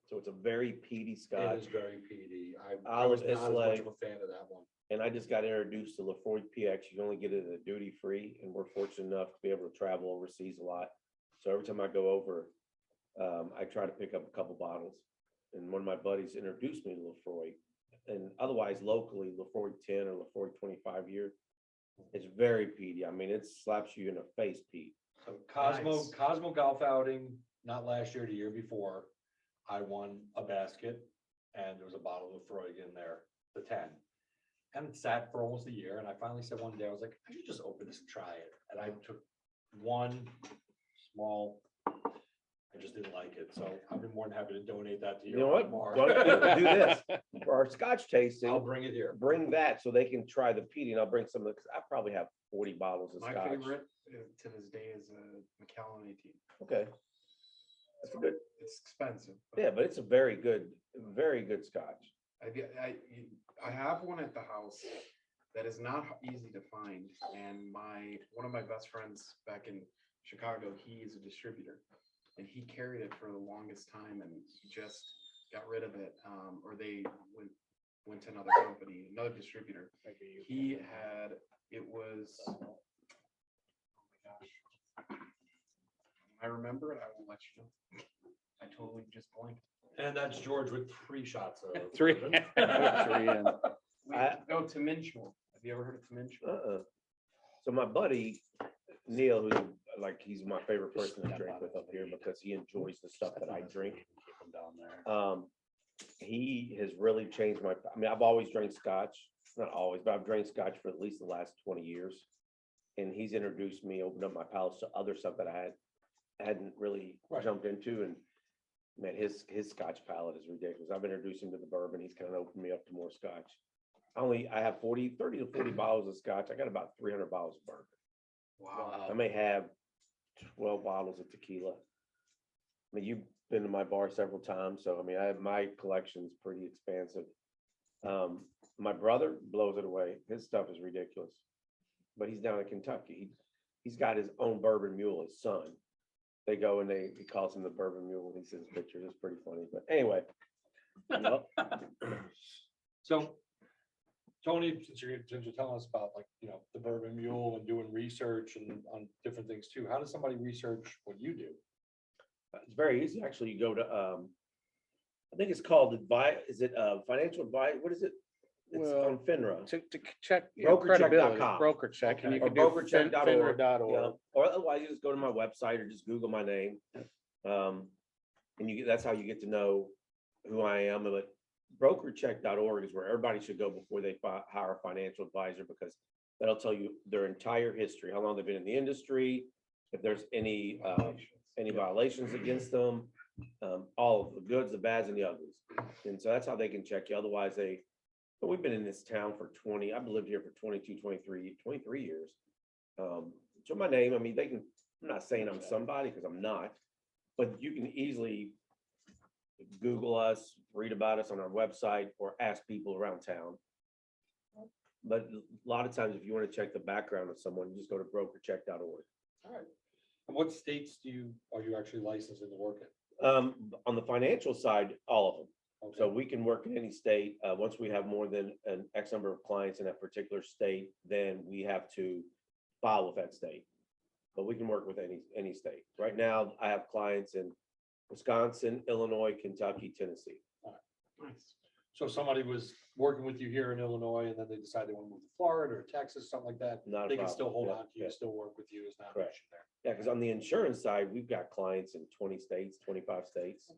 So it's a very peaty It Scotch. is very peaty. I Olive was not as much Islay. of a fan of that one. And I just got introduced to Lefroy PX. You can only get it at a duty free, and we're fortunate enough to be able to travel overseas a lot. So every time I go over, I try to pick up a couple bottles. And one of my buddies introduced me to Lefroy. And otherwise, locally, Lefroy 10 or Lefroy 25 year, it's very peaty. I mean, it slaps you in the face, Pete. So Nice. Cosmo golf outing, not last year, the year before, I won a basket and there was a bottle of Freud in there, the 10. And it sat for almost a year. And I finally said one day, I was like, I should just open this and try it. And I took one small, I just didn't like it. So I've been more than happy to donate that to you. You know what? Mark. Why don't we do this? For our Scotch I'll tasting, bring it here. bring that so they can try the peaty, and I'll bring some of the, because I probably have 40 bottles of My Scotch. favorite to this day is Macallan 18. Okay. That's a good, It's expensive. but yeah, but it's a very good Scotch. I have one at the house that is not easy to find, and one of my best friends back in Chicago, he is a distributor, and he carried it for the longest time, and he just got rid of it, or they went to another company, another distributor. He had, it was, oh my gosh. I remember it, I will let you know. I totally just blanked. And that's George with 3 shots of Three. bourbon. Three in. No, Timinchua. Have you ever heard of Timinchua? So my buddy Neil, who's like, he's my favorite person to drink with up here because he enjoys the stuff that I drink. Keep them down there. He has really changed I mean, I've always drank Scotch, not always, but I've drank scotch for at least the last 20 years. And he's introduced me, opened up my palates to other stuff that hadn't really Right. jumped into. And man, his scotch palate is ridiculous. I've introduced him to the bourbon. He's kind of opened me up to more scotch. I have 30 to 40 bottles of scotch. I got about 300 bottles of bourbon. Wow. I may have 12 bottles of tequila. I mean, you've been to my bar several times, so I mean, my collection's pretty expansive. My brother blows it away. His stuff is ridiculous, but he's down in Kentucky. He's got his own bourbon mule, his son. They go and he calls him the bourbon mule when he sends pictures. It's pretty funny, but anyway. So, Tony, since you're telling us about like, the bourbon mule and doing research and on different things too, how does somebody research what you do? It's very easy. Actually, you go to, I think it's called financial advice. What is it? It's Well, on FINRA. To check your credibility, Brokercheck.com. broker check, and you Or can do brokercheck.org. FINRA.org. Yeah, or otherwise you just go to my website or just Google my name. And that's how you get to know who I am. But brokercheck.org is where everybody should go before they hire a financial advisor, because that'll tell you their entire history, how long they've been in the industry, if there's any violations against them, all of the goods, the bads, and the uglies. And so that's how they can check you. Otherwise, but we've been in this town for I've lived here for 23 years. So my name, I mean, I'm not saying I'm somebody, because I'm not, but you can easily Google us, read about us on our website, or ask people around town. But a lot of times, if you want to check the background of someone, you just go to brokercheck.org. All right. And what states are you actually licensed in to work in? On the financial side, all of them. Okay. So we can work in any state. Once we have more than an X number of clients in that particular state, then we have to file with that state. But we can work with any state. Right now, I have clients in Wisconsin, Illinois, Kentucky, Tennessee. Nice. So if somebody was working with you here in Illinois and then they decide they want to move to Florida or Texas, something like that, Not a they can problem. still hold Yeah, on to you, yeah. still work with you, is not an Correct. issue there. Yeah, because on the insurance side, we've got clients in 20 states, 25 states,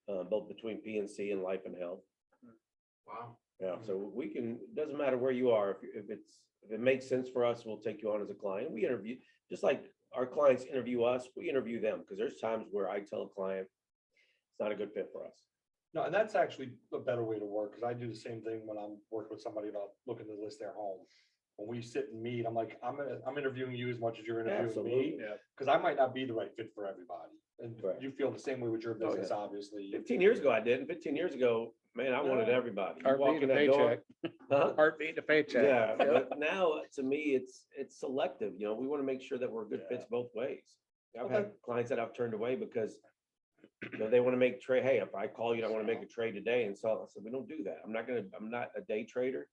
both between P&C and life and health. Wow. Yeah, so we can, it doesn't matter where you are, if it makes sense for us, we'll take you on as a client. We interview, just like our clients interview us, we interview them, because there's times where I tell a client it's not a good fit for us. No, and that's actually a better way to work, because I do the same thing when I'm working with somebody about looking to list their home. When we sit and meet, I'm like, I'm interviewing you as much as you're interviewing Absolutely. me, because I might not be the right fit for everybody. And Correct. you feel the same way with your Oh, business, yeah. obviously. 15 years ago, I didn't. 15 years ago, man, I wanted everybody. You walk Heartbeat in to that door, paycheck. huh? Heartbeat to paycheck. Yeah, but now to me, it's selective. We want to make sure that we're good fits both ways. I've had clients that I've turned away because they want to make trade. Hey, if I call you, I want to make a trade today, and so I said, we don't do that. I'm not a day trader,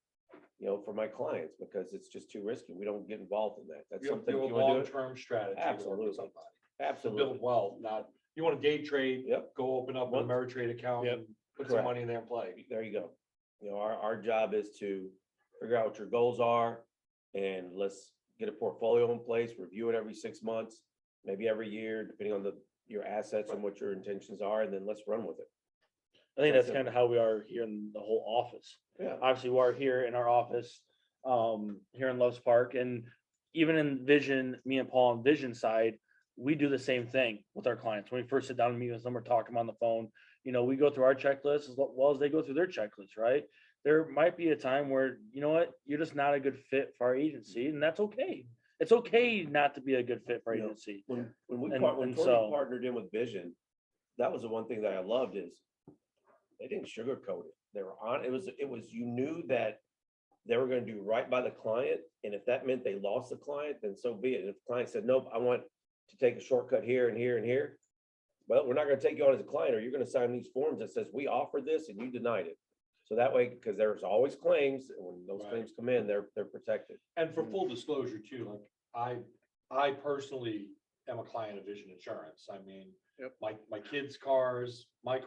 for my clients, because it's just too risky. We don't get involved in that. That's You have something to do if a you want to do it. long-term strategy. to work with Absolutely. somebody. To Absolutely. build wealth, not, you want to day trade, Yep. go open up an Ameritrade account Yep. and put some Correct. money in there and play. There you go. Our job is to figure out what your goals are, and let's get a portfolio in place, review it every 6 months, maybe every year, depending on your assets and what your intentions are, and then let's run with it. I think that's That's it. kind of how we are here in the whole office. Yeah. Obviously, we are here in our office, here in Loves Park, and even in Vision, me and Paul on Vision side, we do the same thing with our clients. When we first sit down and meet with them or talk to them on the phone, we go through our checklist as well as they go through their checklist, right? There might be a time where, you know what, you're just not a good fit for our agency, and that's okay. It's okay not to be a good fit for our agency. When And Tony so- partnered in with Vision, that was the one thing that I loved is they didn't sugarcoat it. They were on, it was, you knew that they were going to do right by the client. And if that meant they lost the client, then so be it. And if the client said, nope, I want to take a shortcut here and here and here. Well, we're not going to take you on as a client, or you're going to sign these forms that says we offered this and you denied it. So that way, because there's always claims, and when those Right. claims come in, they're protected. And for full disclosure too, like I personally am a client of Vision Insurance. I mean, Yep. my kids' cars, my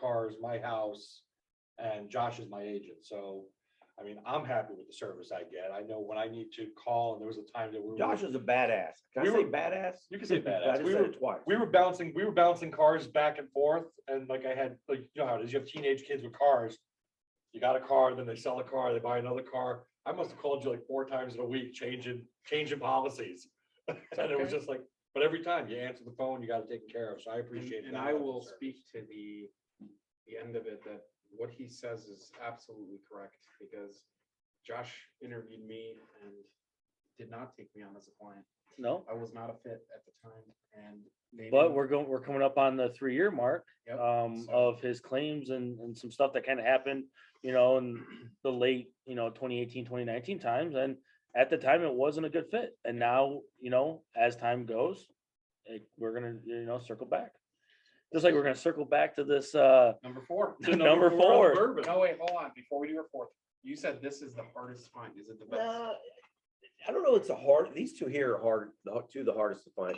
house, and Josh is my agent. So, I mean, I'm happy with the service I get. I know when I need to call, and there was a time that Josh is a badass. Can We I say were- badass? You can say I badass. just We said were, it twice. we were bouncing cars back and forth, and like I had, like, you know how it is, you have teenage kids with cars. You got a car, then they sell a car, they buy another car. I must have called you like 4 times in a week, changing policies. And it was just like, but every time you answer the phone, you got it taken care of. So I appreciate that. And I will speak to the end of it, that what he says is absolutely correct, because Josh interviewed me and did not take me on as a client. No, I was not a fit at the time, and they but didn't- we're coming up on the 3-year mark Yep, so- of his claims and some stuff that kind of happened, you know, in the late, you know, 2018, 2019 times. And at the time, it wasn't a good fit. And now, you know, as time goes, we're gonna, you know, circle back. Just like we're gonna circle back to this, Number 4. to number 4. Bourbon. No, wait, hold on. Before we do our 4th, you said this is the hardest to find. Is it the best? I don't know, it's these two here are hard, the hardest to find.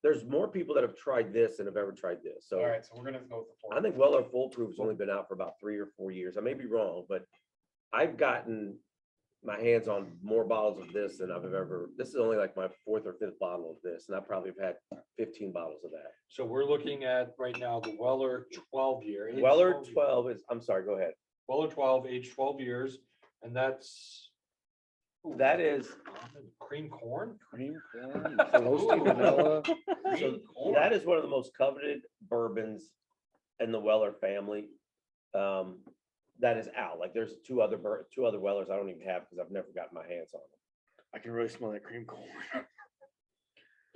There's more people that have tried this than have ever tried this, so. All right, so we're gonna go with the 4th. I think Weller Foolproof's only been out for about 3 or 4 years. I may be wrong, but I've gotten my hands on more bottles of this than I've ever, this is only like my 4th or 5th bottle of this, and I probably have had 15 bottles of that. So we're looking at right now the Weller 12 year. age Weller 12 year. 12 is, I'm sorry, go ahead. Weller 12, age 12 years, and that's. ooh, That is, cream corn? Cream corn, toasty vanilla. so that is one of the most coveted bourbons in the Weller family. That is out. Like there's two other Wellers I don't even have because I've never gotten my hands on them. I can really smell that cream corn.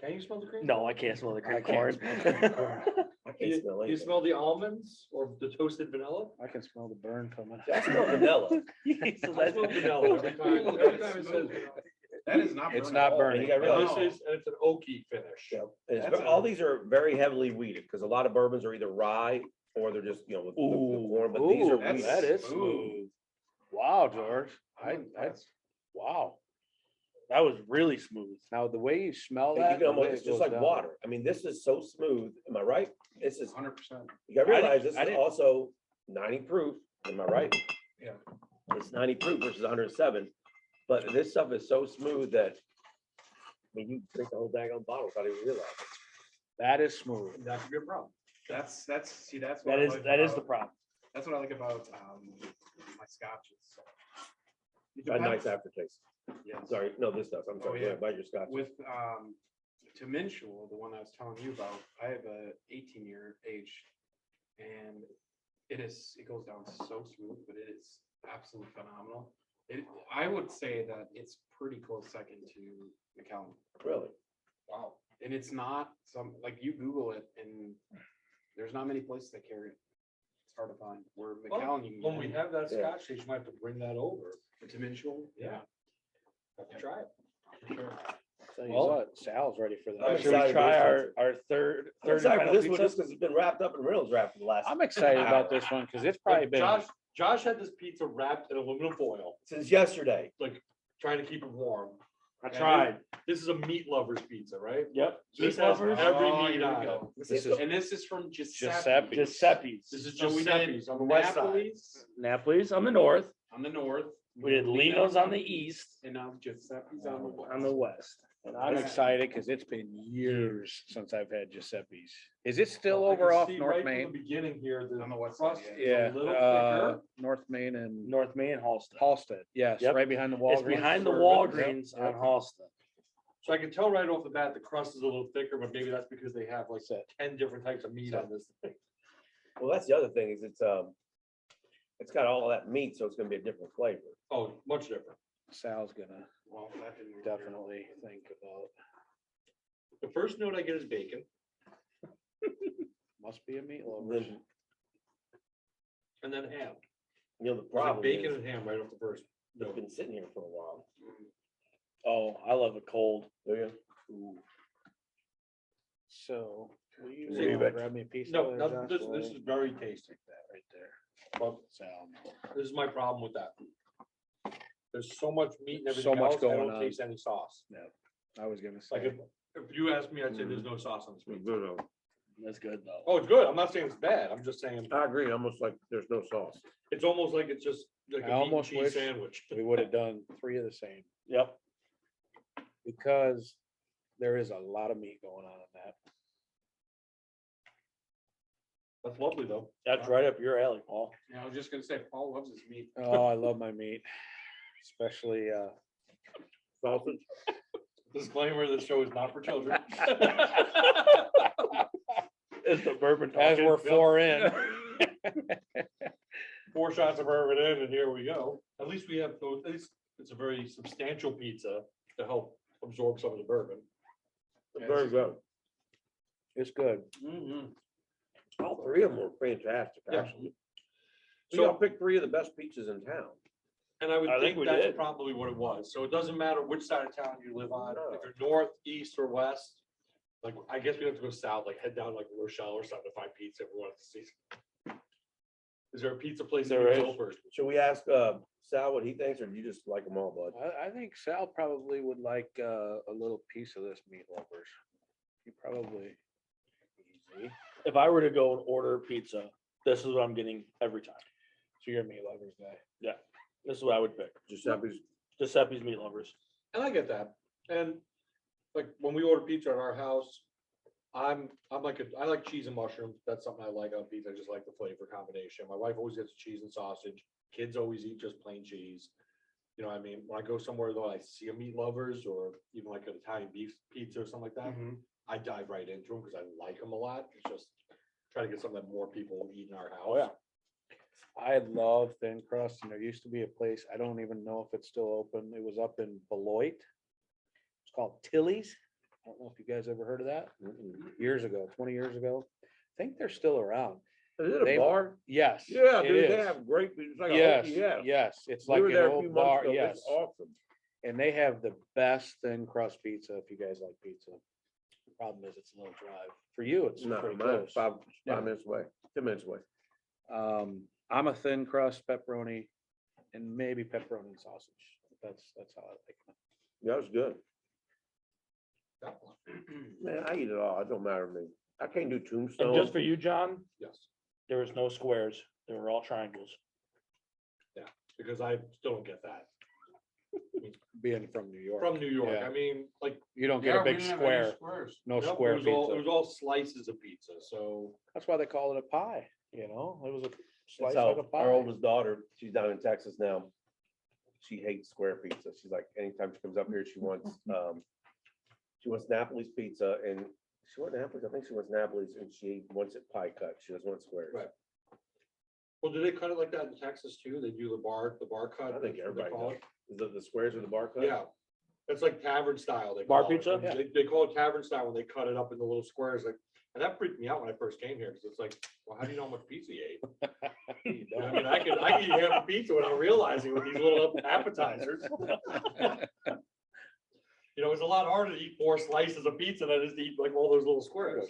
Can you smell the cream? No, I can't smell the cream I can't corn. smell the corn. I Do can't you, smell do you anything. smell the almonds or the toasted vanilla? I can smell the burn coming. I smell vanilla. So I that's- smell vanilla every time. Every time it says vanilla. That is not. It's burnt not at all. burning. You got rid And of- this is, and it's an oaky finish. Yeah, and it's That's all a- these are very heavily weeded because a lot of bourbons are either rye or they're just, you know, with the Ooh, corn, but these are Ooh, weeded. that is smooth. smooth. Wow, George. I'm impressed. Wow. That was really smooth. Now, the way you smell You that. can the way almost, it it's just goes like down. water. I mean, this is so smooth. Am I right? This is, 100%. you gotta I didn't- realize this I is didn't- also 90 proof. Am I right? Yeah. It's 90 proof versus 107. But this stuff is so smooth that, I mean, you drink the whole daggone bottle without even realizing. That is smooth. That could be a problem. That's see, that's That what I is like that is the about- problem. That's what I like about my scotches. It A nice depends. aftertaste. Yes. Sorry, no, this stuff. I'm sorry. yeah. Yeah, about your scotch. With to Minshul, the one I was telling you about, I have a 18-year age, and it goes down so smooth, but it is absolutely phenomenal. I would say that it's pretty close second to McAllen. Really? Wow. And it's not like you Google it and there's not many places that carry it. It's hard to find. Where Well, McAllen, you can When we get have that Yeah. Scotch station, we have to bring that over. to Minshul. Yeah. Have to try it. for sure. Tell you Well, what, Sal's ready for I'm that. Should we excited try for this our third I'm and excited for final this one pizza? just because it's been wrapped up in Reynolds wrap for the last, I'm excited about this one because it's probably Like, been. Josh had this pizza wrapped in aluminum foil, since yesterday. like trying to keep it warm. I And tried. This is a meat lover's pizza, right? Yep. So this Meat has lovers. every Oh, meat here we on it. go. This is And this is from Giuseppe. Giuseppe. Giuseppe's. This is So we did Giuseppe's on the west side. Napoli's Napoli's on the north. on the north. We did Lino's on the east. And now Giuseppe's on the west. On the west. And I'm Okay. excited because it's been years since I've had Giuseppe's. Is it still Well, I can over off see North right from Main? The beginning here, the On the west side, crust is Yeah, a little thicker. North Main and North Main and Halsted. Halsted. Yes, Yep. right behind the It's wall. behind the Bourbon. Walgreens Yep. on Halsted. So I can tell right off the bat, the crust is a little thicker, but maybe that's because they have like Set. 10 different types of meat on this thing. Well, that's the other thing is it's got all that meat, so it's gonna be a different flavor. Oh, much different. Sal's gonna Well, that didn't work. definitely think about, The first note I get is bacon, must be a meat lover. Then, and then ham. you know, the It's like problem bacon is and ham right off the first it's note. been sitting here for a while. Oh, I love it cold. Do you? So, will you See you back. grab me a piece? No, of no, that, this Josh? is very tasty. That right there. Well, Sal. this is my problem with that. There's so much meat and So everything much else, I going don't on. taste any sauce. I was gonna Like say, if you ask me, I'd say there's no sauce on this It's pizza. good, though. That's good though. Oh, it's good. I'm not saying it's bad. I'm just saying I agree, almost like there's no sauce. it's almost like it's just like I a meat and almost cheese wish sandwich. we would have done 3 of the same Yep. because there is a lot of meat going on in that. That's lovely though. That's right up your alley, Paul. Yeah, I was just gonna say, Paul loves his meat. Oh, I love my meat. especially, Sausage. Disclaimer, this show is not for children. It's the bourbon as talking. we're four in. 4 shots of bourbon in, and here we go. At least we have, at least it's a very substantial pizza to help absorb some of the bourbon. Very good. It's good. All three of them were fantastic, Yeah. actually. So- So y'all picked 3 of the best pizzas in town. And I would I think think we that's did. probably what it was. So it doesn't matter which side of town you live on, if you're north, east, or west. Like, I guess we have to go south, like head down like Rochelle or something to find pizza if we want to see. Is there a pizza place that There you is. go first? Should we ask Sal what he thinks, or do you just like them all, bud? I think Sal probably would like a little piece of this meat lovers. He probably. Easy. If I were to go and order pizza, this is what I'm getting every time. So you're a meat lovers guy. This is what I would pick. Giuseppe's. Giuseppe's Meat Lovers. And I get that. And like when we order pizza at our house, I like cheese and mushrooms. That's something I like on pizza. I just like the flavor combination. My wife always gets cheese and sausage. Kids always eat just plain cheese. You know what I mean? When I go somewhere though, I see a Meat Lovers or even like an Italian beef pizza or something like that. I dive right into them because I like them a lot. It's just try to get something that more people eat in our house. Oh, yeah. I love thin crust, and there used to be a place, I don't even know if it's still open. It was up in Beloit. It's called Tilly's. I don't know if you guys ever heard of that. Years ago, 20 years ago. I think they're still around. Is it a They- bar? Yes. Yeah, it dude, they is. have great, it's like a Yes, yes. yes. It's We like were an there a few old months bar, ago. yes. It's awesome. And they have the best thin crust pizza if you guys like pizza. The problem is it's a little drive. For you, it's No, pretty mine's close. Yeah. 5 minutes away, 10 minutes away. I'm a thin crust pepperoni and maybe pepperoni and sausage. That's how I like it. Yeah, it was good. That one. Man, I eat it all. It don't matter to me. I can't do And tombstone. just for you, John, Yes, there was no squares. They were all triangles. because I still don't get that. Being from New York. From New York, Yeah. I mean, like. You don't get yeah, a we big didn't have any square, squares. no Nope, square It was pizza. all slices of pizza, so. That's why they call it a pie, you know? It was a slice That's like how a pie. our oldest daughter, she's down in Texas now. She hates square pizza. She's like, anytime she comes up here, she wants Napoli's pizza, and she wants Napoli's. I think she wants Napoli's, and she wants it pie cut. She doesn't want squares. Right. Well, do they cut it like that in Texas too? They do the bar cut? I think that's what they everybody call does. it? Is it the squares or the bar cut? Yeah, it's like tavern style. They Bar call it. pizza? And They call it tavern style when they cut it up into little squares, like, and that freaked me out when I first came here, because it's like, well, how do you know how much pizza you ate? I mean, I could eat half a pizza without realizing with these little appetizers. You know, it's a lot harder to eat 4 slices of pizza than it is to eat like all those little squares.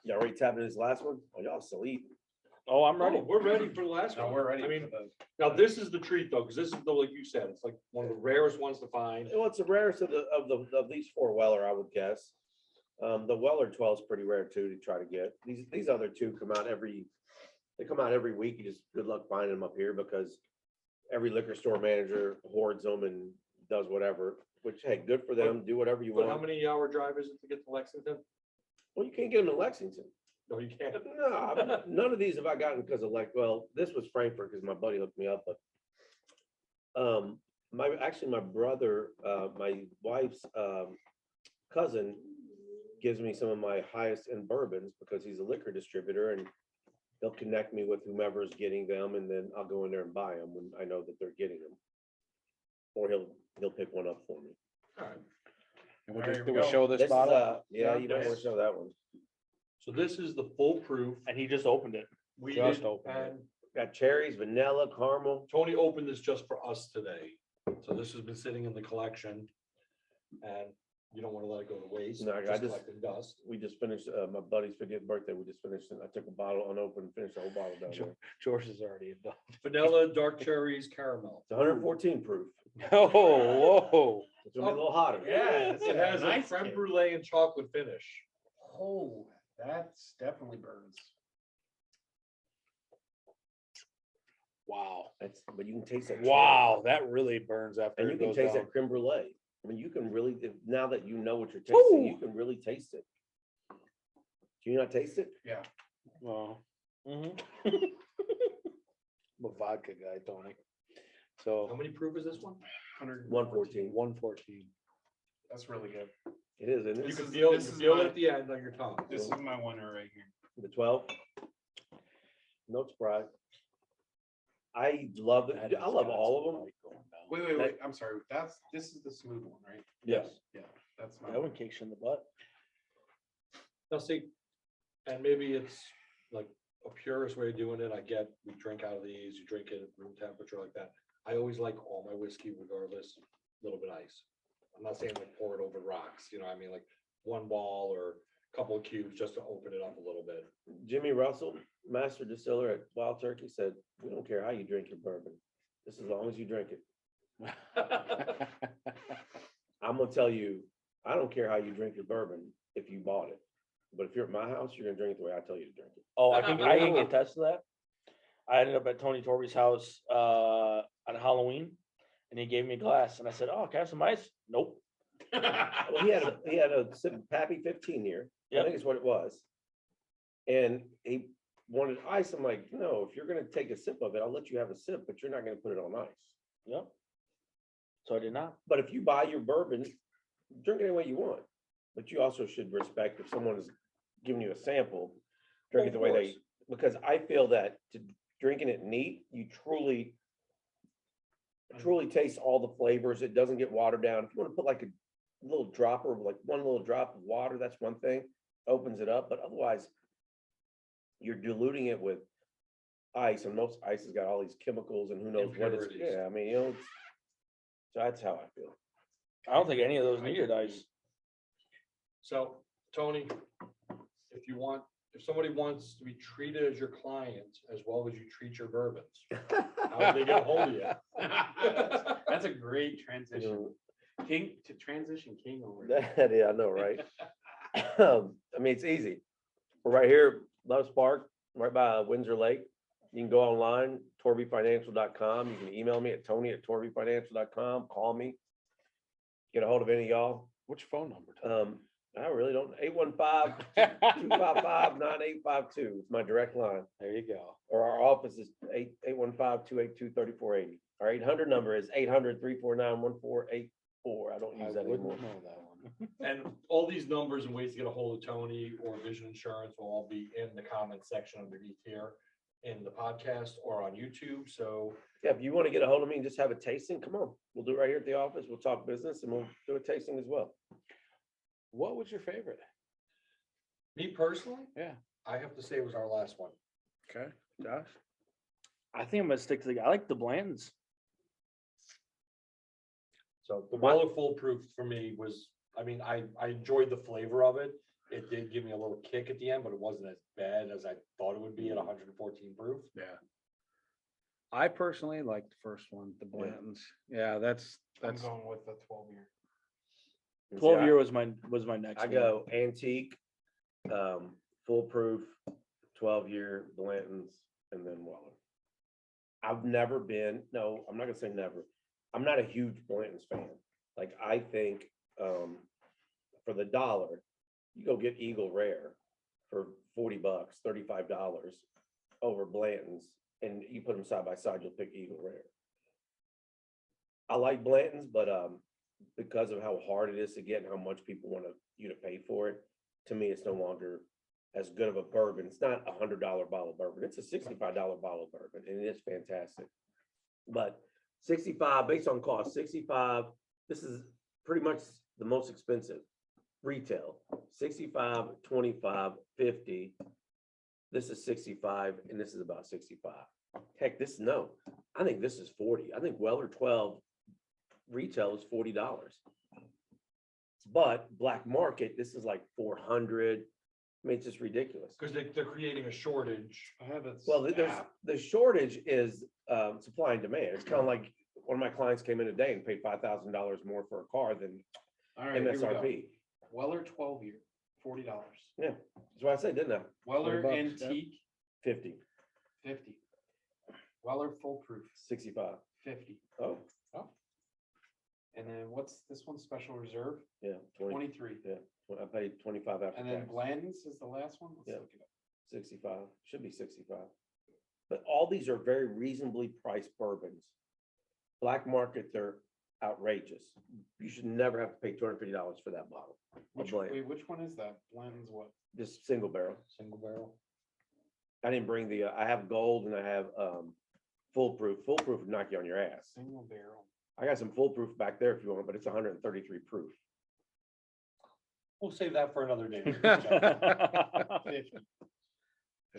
Y'all already tapping this last one? Oh, y'all still eat. Oh, I'm ready. Oh, we're ready for the last one. I mean, now this is the treat though, because this is the, like you said, it's like one of the rarest ones to find. Well, it's the rarest of these 4 Weller, I would guess. The Weller 12 is pretty rare too to try to get. These other 2 come out every week. You just good luck finding them up here because every liquor store manager hoards them and does whatever, which, hey, good for them. Do whatever you But how want. many hour drive is it to get to Lexington? Well, you can't get them in Lexington. No, you can't. No, none of these have I gotten because of well, this was Frankfurt because my buddy hooked me up, but my brother, my wife's cousin gives me some of my highest end bourbons because he's a liquor distributor and he'll connect me with whomever's getting them and then I'll go in there and buy them when I know that they're getting them. Or he'll pick one up for me. All right. And we There just, you do we go. show this This is, bottle? yeah, you don't want to show that one. So this is the foolproof. And he just opened it. We Just did, opened it. and Got cherries, vanilla, caramel. Tony opened this just for us today. So this has been sitting in the collection. And you don't want to let it go to waste. No, I just just- collecting dust. We just finished my buddy's 50th birthday. We just finished it. I took a bottle unopened and finished the whole bottle down there. George is already done. Vanilla, dark cherries, caramel. It's 114 proof. Oh, whoa. It's gonna be a little hotter. Yes, it has a Nice creme kid. brulee and chocolate finish. Oh, that's definitely burns. Wow. But you can taste that. Wow, that really burns after And you it can goes taste down. that creme brulee. I mean, you can really, now that you know what you're tasting, you can really taste it. Can you not taste it? Yeah. Well, Mhm. I'm a vodka guy, Tony. How So many proof is this one? 114. 114. That's really good. It is, isn't You it? can is- feel, you this is feel my- it at the end on your tongue. This is my winner right here. The 12. No surprise. I love it. That I has love got all some of them. light going down. Wait. I'm sorry. This is the smooth one, right? Yes. Yeah, that's my That one. one kicks you in the butt. Now see, and maybe it's like a purist way of doing it. I get, we drink out of these, you drink it at room temperature like that. I always like all my whiskey regardless, a little bit ice. I'm not saying like pour it over rocks, you know, what I mean, like one ball or a couple of cubes just to open it up a little bit. Jimmy Russell, master distiller at Wild Turkey, said, "We don't care how you drink your bourbon, just as long as you drink it." I'm gonna tell you, I don't care how you drink your bourbon if you bought it, but if you're at my house, you're gonna drink it the way I tell you to drink it. Oh, I can attest to that. I ended up at Tony Torby's house on Halloween, and he gave me a glass, and I said, "Oh, can I have some ice?" Nope. Well, he had a sip of Pappy 15 here. I Yep. think it's what it was. And he wanted ice. I'm like, no, if you're gonna take a sip of it, I'll let you have a sip, but you're not gonna put it on ice. Yep. So I did not. But if you buy your bourbon, drink it any way you want. But you also should respect if someone is giving you a sample, drink it Of the way they, course. because I feel that drinking it neat, you truly taste all the flavors. It doesn't get watered down. If you want to put like a little dropper, like one little drop of water, that's one thing, opens it up. But otherwise, you're diluting it with ice, and most ice has got all these chemicals and who knows what it's. Impurities. Yeah, I mean, so that's how I feel. I don't think any of those needed ice. So, Tony, if somebody wants to be treated as your client as well as you treat your bourbons, how do they get a hold of you? That's a great transition. King to transition king over. there. Yeah, I know, right? I mean, it's easy. We're right here, Loves Park, right by Windsor Lake. You can go online, torbyfinancial.com. You can email me at tony@torbyfinancial.com. Call me. Get a hold of any of y'all. What's your phone number? I really don't, 815-255-9852. It's my direct line. There you go. Or our office is 815-282-3480. Our 800 number is 800-349-1484. I don't I use that wouldn't anymore. know that one. And all these numbers and ways to get a hold of Tony or Vision Insurance will all be in the comment section underneath here in the podcast or on YouTube. So Yeah, if you want to get a hold of me and just have a tasting, come on. We'll do it right here at the office. We'll talk business and we'll do a tasting as well. What was your favorite? me personally, Yeah. I have to say it was our last one. Okay, Josh? I think I'm gonna stick to I like the Bland's. So the Weller Full Proof for me was, I mean, I enjoyed the flavor of it. It did give me a little kick at the end, but it wasn't as bad as I thought it would be at 114 proof. Yeah. I personally like the first one, the Blanton's. Yeah, that's I'm going with the 12-year. And see, 12-year was my next I one. go antique, foolproof, 12-year Blanton's, and then Weller. I've never been, no, I'm not gonna say never. I'm not a huge Blanton's fan. Like, I think for the dollar, you go get Eagle Rare for $40, $35 over Blanton's, and you put them side by side, you'll pick Eagle Rare. I like Blanton's, but because of how hard it is to get and how much people want you to pay for it, to me, it's no longer as good of a bourbon. It's not $100 bottle of bourbon. It's a $65 bottle of bourbon, and it's fantastic. But 65, based on cost, 65, this is pretty much the most expensive retail. 65, 25, 50. This is 65, and this is about 65. Heck, I think this is 40. I think Weller 12 retail is $40. But black market, this is like 400. I mean, it's just ridiculous. Because they're creating a shortage. I have it. Well, the shortage is supply and demand. It's kind of like one of my clients came in today and paid $5,000 more for a car than All right, here we go. MSRP. Weller 12-year, $40. Yeah, that's what I said, didn't I? Weller $40, yep. antique, 50, 50. Weller full proof, 65. 50. Oh, And then what's this one, special reserve? yeah, 20. 23. Yeah, I paid 25 after And then tax. Bland's is the last one? Let's Yeah. look it up. 65, should be 65. But all these are very reasonably priced bourbons. Black market, they're outrageous. You should never have to pay $250 for that bottle. of Which, blend. wait, which one is that? Blends what? Just single barrel. Single barrel. I didn't bring the, I have gold and I have foolproof. Foolproof would knock you on your ass. Single barrel. I got some foolproof back there if you want, but it's 133 proof. We'll save that for another day. 50.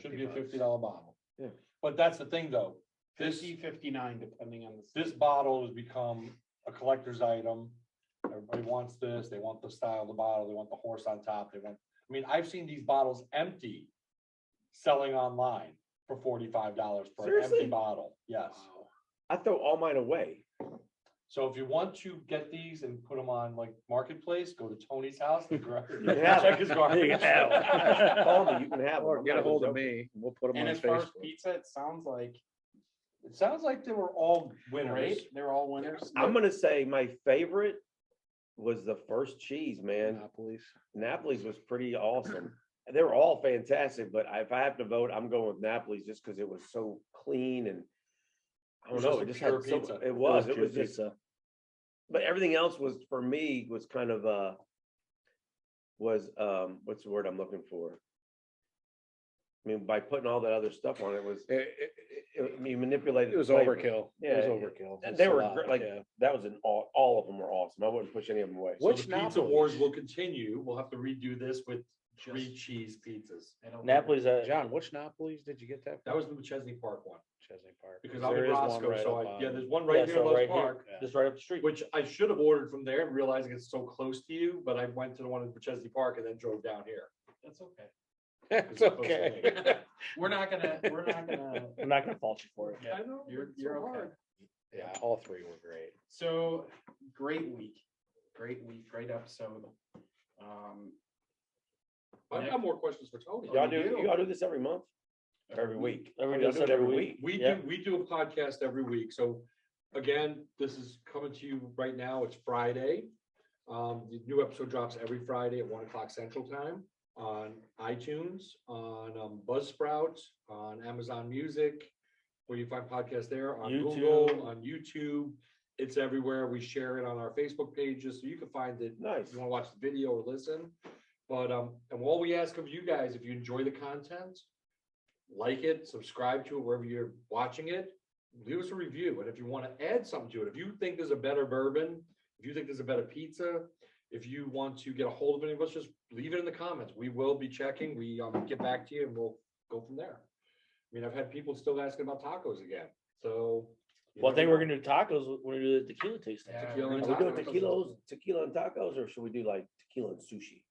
Should be a $50. $50 bottle. Yeah. But that's the thing, though. This, 50, 59, depending on the. this state. bottle has become a collector's item. Everybody wants this. They want the style of the bottle. They want the horse on top. They want, I mean, I've seen these bottles empty selling online for $45 for an empty Seriously? bottle. Yes. Wow. I throw all mine away. So if you want to get these and put them on like Marketplace, go to Tony's house. And can have check it. his garbage. You can have it. Call me, you can have Or them. get a hold of me, we'll put them And on as far as Facebook. pizza, it sounds like It sounds like they were all winners. great. They're all winners. I'm gonna say my favorite was the first cheese, man. Monopolies. Napoli's was pretty awesome. They were all fantastic, but if I have to vote, I'm going with Napoli's just because it was so clean and I It don't was know, just it a just pure had so, pizza. it was pure just, pizza. but everything else was, for me, was kind of, what's the word I'm looking for? I mean, by putting all that other stuff on it was, you manipulated. It was the flavor. overkill. Yeah, It was yeah. overkill. And It's they a were lot, great, like, yeah. that was all of them were awesome. I wouldn't push any of them away. So Which the pizza Napoli's? wars will continue. We'll have to redo this with 3 cheese pizzas. I don't Napoli's John, which Napoli's did you get that That from? was the Chesney Park one. Chesney Park. Because I'm There in is one Roscoe, right so up yeah, on- there's one Yeah, right here in so Lowe's right here, Park, just right up the street. which I should have ordered from there, realizing it's so close to you, but I went to the one in Chesney Park and then drove down here. That's okay. It's okay. We're not gonna. I'm not gonna fault you for it. Yeah, I know, you're it's so you're okay. hard. Yeah, all three were great. So great week, great episode. I've got more questions for Tony. Y'all do this every month? Or every week? Every Y'all day, do it every week. We do a podcast every week. So again, this is coming to you right now. It's Friday. The new episode drops every Friday at 1:00 Central Time on iTunes, on Buzzsprout, on Amazon Music, where you find podcasts there, on Google, YouTube. on YouTube. It's everywhere. We share it on our Facebook pages, so you can find it Nice. if you want to watch the video or listen. But and all we ask of you guys, if you enjoy the content, like it, subscribe to it wherever you're watching it, leave us a review. And if you want to add something to it, if you think there's a better bourbon, if you think there's a better pizza, if you want to get a hold of any of us, just leave it in the comments. We will be checking. We get back to you and we'll go from there. I mean, I've had people still asking about tacos again. So. you Well, I think never we're know. gonna do tacos when we do the tequila tasting. Yeah. Tequila and Are we doing tacos. tequila and tacos, or should we do like tequila and sushi?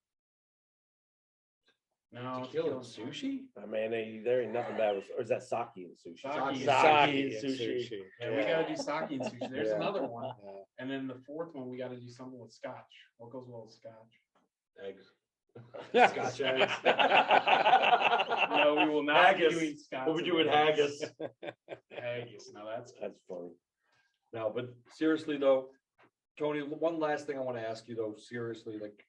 No, Tequila and sushi? Man, there ain't nothing bad with, or is that sake and sushi? Sake. Sake and sushi. Yeah, we gotta do sake and sushi. There's Yeah. another one. Yeah. And then the fourth one, we gotta do something with scotch. What goes well with scotch? Eggs. Scotch eggs. No, we will not be Haggis. doing scotch. We'll be doing and eggs. haggis. Haggis, no, that's. That's funny. No, but seriously though, Tony, one last thing I want to ask you though, seriously, like,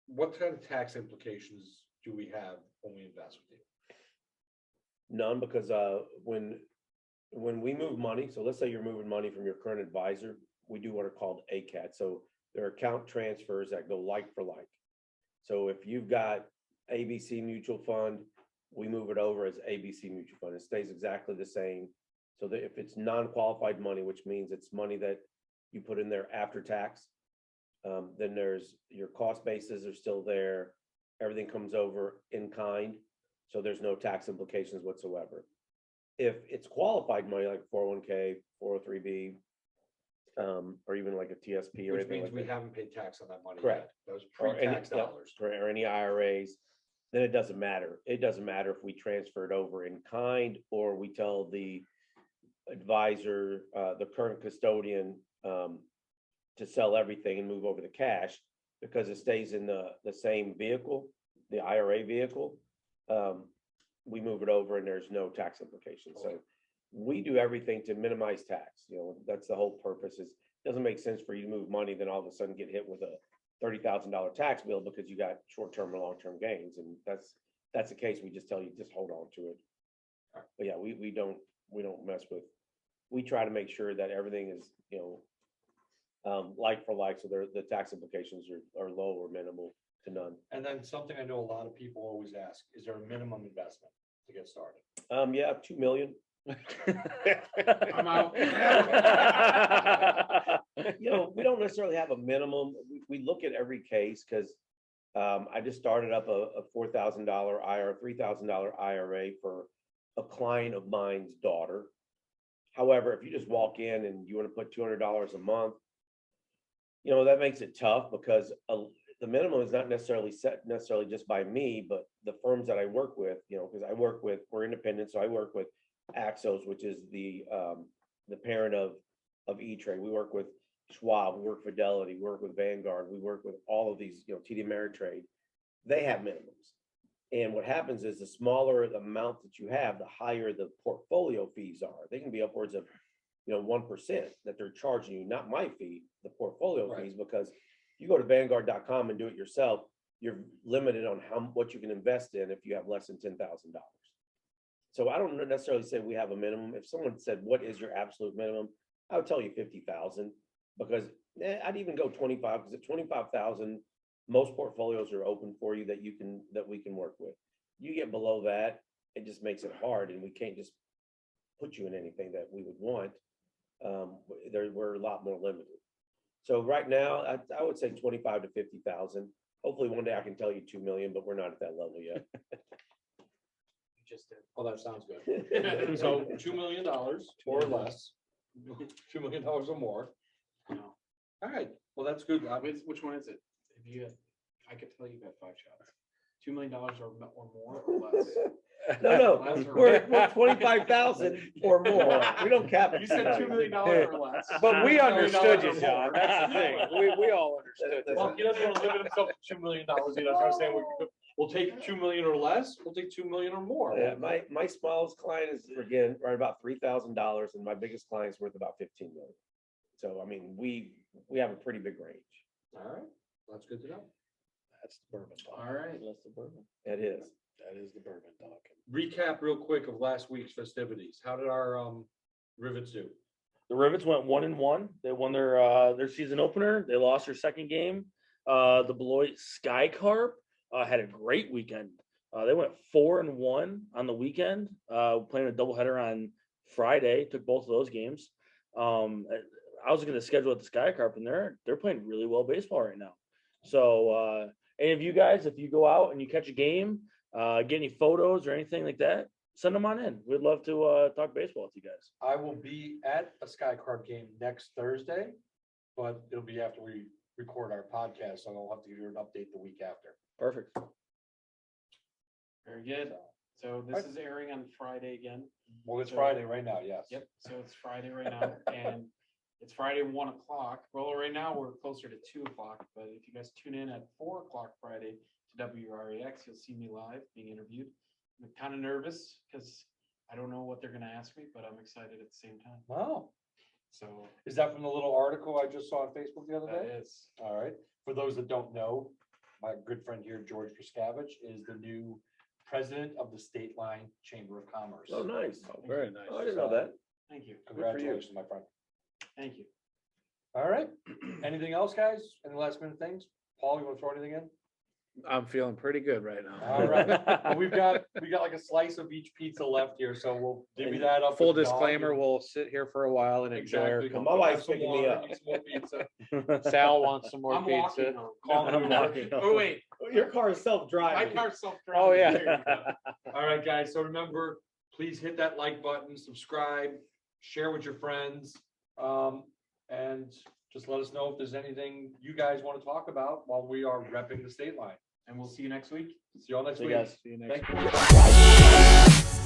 what kind of tax implications do we have when we invest with you? None, because when we move money, so let's say you're moving money from your current advisor, we do what are called ACAT. So there are account transfers that go like for like. So if you've got ABC mutual fund, we move it over as ABC mutual fund. It stays exactly the same. So that if it's non-qualified money, which means it's money that you put in there after tax, then there's your cost bases are still there. Everything comes over in kind. So there's no tax implications whatsoever. If it's qualified money like 401k, 403b, or even like a TSP or Which anything means like we that, haven't paid tax on that money Correct. yet. Those or any, pre-tax dollars. or any IRAs, then it doesn't matter. It doesn't matter if we transfer it over in kind or we tell the advisor, the current custodian, to sell everything and move over the cash because it stays in the same vehicle, the IRA vehicle. We move it over and there's no tax implications. So we do everything to minimize tax. You know, that's the whole purpose. Is it doesn't make sense for you to move money, then all of a sudden get hit with a $30,000 tax bill because you got short-term or long-term gains. And that's the case. We just tell you, just hold on to it. But yeah, we don't mess with we try to make sure that everything is, like for like, so the tax implications are low or minimal to none. And then something I know a lot of people always ask, is there a minimum investment to get started? Yeah, 2 million. I'm out. We don't necessarily have a minimum. We look at every case because I just started up a $4,000 IRA, $3,000 IRA for a client of mine's daughter. However, if you just walk in and you want to put $200 a month, that makes it tough because the minimum is not necessarily set just by me, but the firms that I work with, because we're independent. So I work with Axos, which is the parent of E-Trade. We work with Schwab, we work with Fidelity, we work with Vanguard, we work with all of these, TD Ameritrade. They have minimums. And what happens is the smaller the amount that you have, the higher the portfolio fees are. They can be upwards of, 1% that they're charging you, not my fee, the portfolio fees, because if you go to Vanguard.com and do it yourself, you're limited on what you can invest in if you have less than $10,000. So I don't necessarily say we have a minimum. If someone said, what is your absolute minimum? I would tell you 50,000 because I'd even go 25 because at 25,000, most portfolios are open for you that we can work with. You get below that, it just makes it hard and we can't just put you in anything that we would want. We're a lot more limited. So right now, I would say 25 to 50,000. Hopefully one day I can tell you 2 million, but we're not at that level yet. Just did. Oh, that sounds good. So $2 million or less, $2 million or more. No. All right, well, that's good. Which one is it? I could tell you got 5 shots. $2 million or more or less. No, Less or we're 25,000 or more. We don't cap it. You said $2 million or less. But we understood you, $2 million or John. more. That's the thing. We all understood. That's- Well, he doesn't want to limit himself to $2 million. You know, so I'm saying we'll take 2 million or less. We'll take 2 million or more. Yeah, my smallest client is again right about $3,000, and my biggest client is worth about 15 million. So I mean, we have a pretty big range. All right, that's good to know. That's the bourbon talk. All right. That's the bourbon. It is. That is the bourbon talk. Recap real quick of last week's festivities. How did our Rivets do? The Rivets went 1-1. They won their season opener. They lost their second game. The Beloit Sky Carp had a great weekend. They went 4-1 on the weekend, playing a doubleheader on Friday. Took both of those games. I was going to schedule at the Sky Carp, and they're playing really well baseball right now. So any of you guys, if you go out and you catch a game, get any photos or anything like that, send them on in. We'd love to talk baseball with you guys. I will be at a Sky Carp game next Thursday, but it'll be after we record our podcast, so I'll have to give you an update the week after. Perfect. Very good. So this is airing on Friday again. Well, it's Friday right now, yes. Yep. So it's Friday right now, and it's Friday 1 o'clock. Well, right now we're closer to 2 o'clock, but if you guys tune in at 4 o'clock Friday to WRAX, you'll see me live being interviewed. I'm kind of nervous because I don't know what they're going to ask me, but I'm excited at the same time. Wow. So Is that from the little article I just saw on Facebook the other that day? is. All right. For those that don't know, my good friend here, George Prskavich, is the new president of the State Line Chamber of Commerce. Oh, nice. Oh, very nice. Oh, I didn't know that. Thank you. Congratulations, my friend. Thank you. All right. Anything else, guys? Any last minute things? Paul, you want to throw anything in? I'm feeling pretty good right now. All right. Well, we got like a slice of each pizza left here, so we'll divvy that up. Full with Dawn disclaimer, and- we'll sit here for a while and enjoy our Exactly. My wife's Have some picking me water, up. eat some more pizza. Sal wants some more I'm pizza. walking home. Call me. I'm walking. Oh, wait. Your car is My self-driving. car's self-driving. Oh, yeah. There you go. All right, guys. So remember, please hit that like button, subscribe, share with your friends. And just let us know if there's anything you guys want to talk about while we are repping the state line. And we'll see you next week. See you all next See you week. guys. See you next Thank you.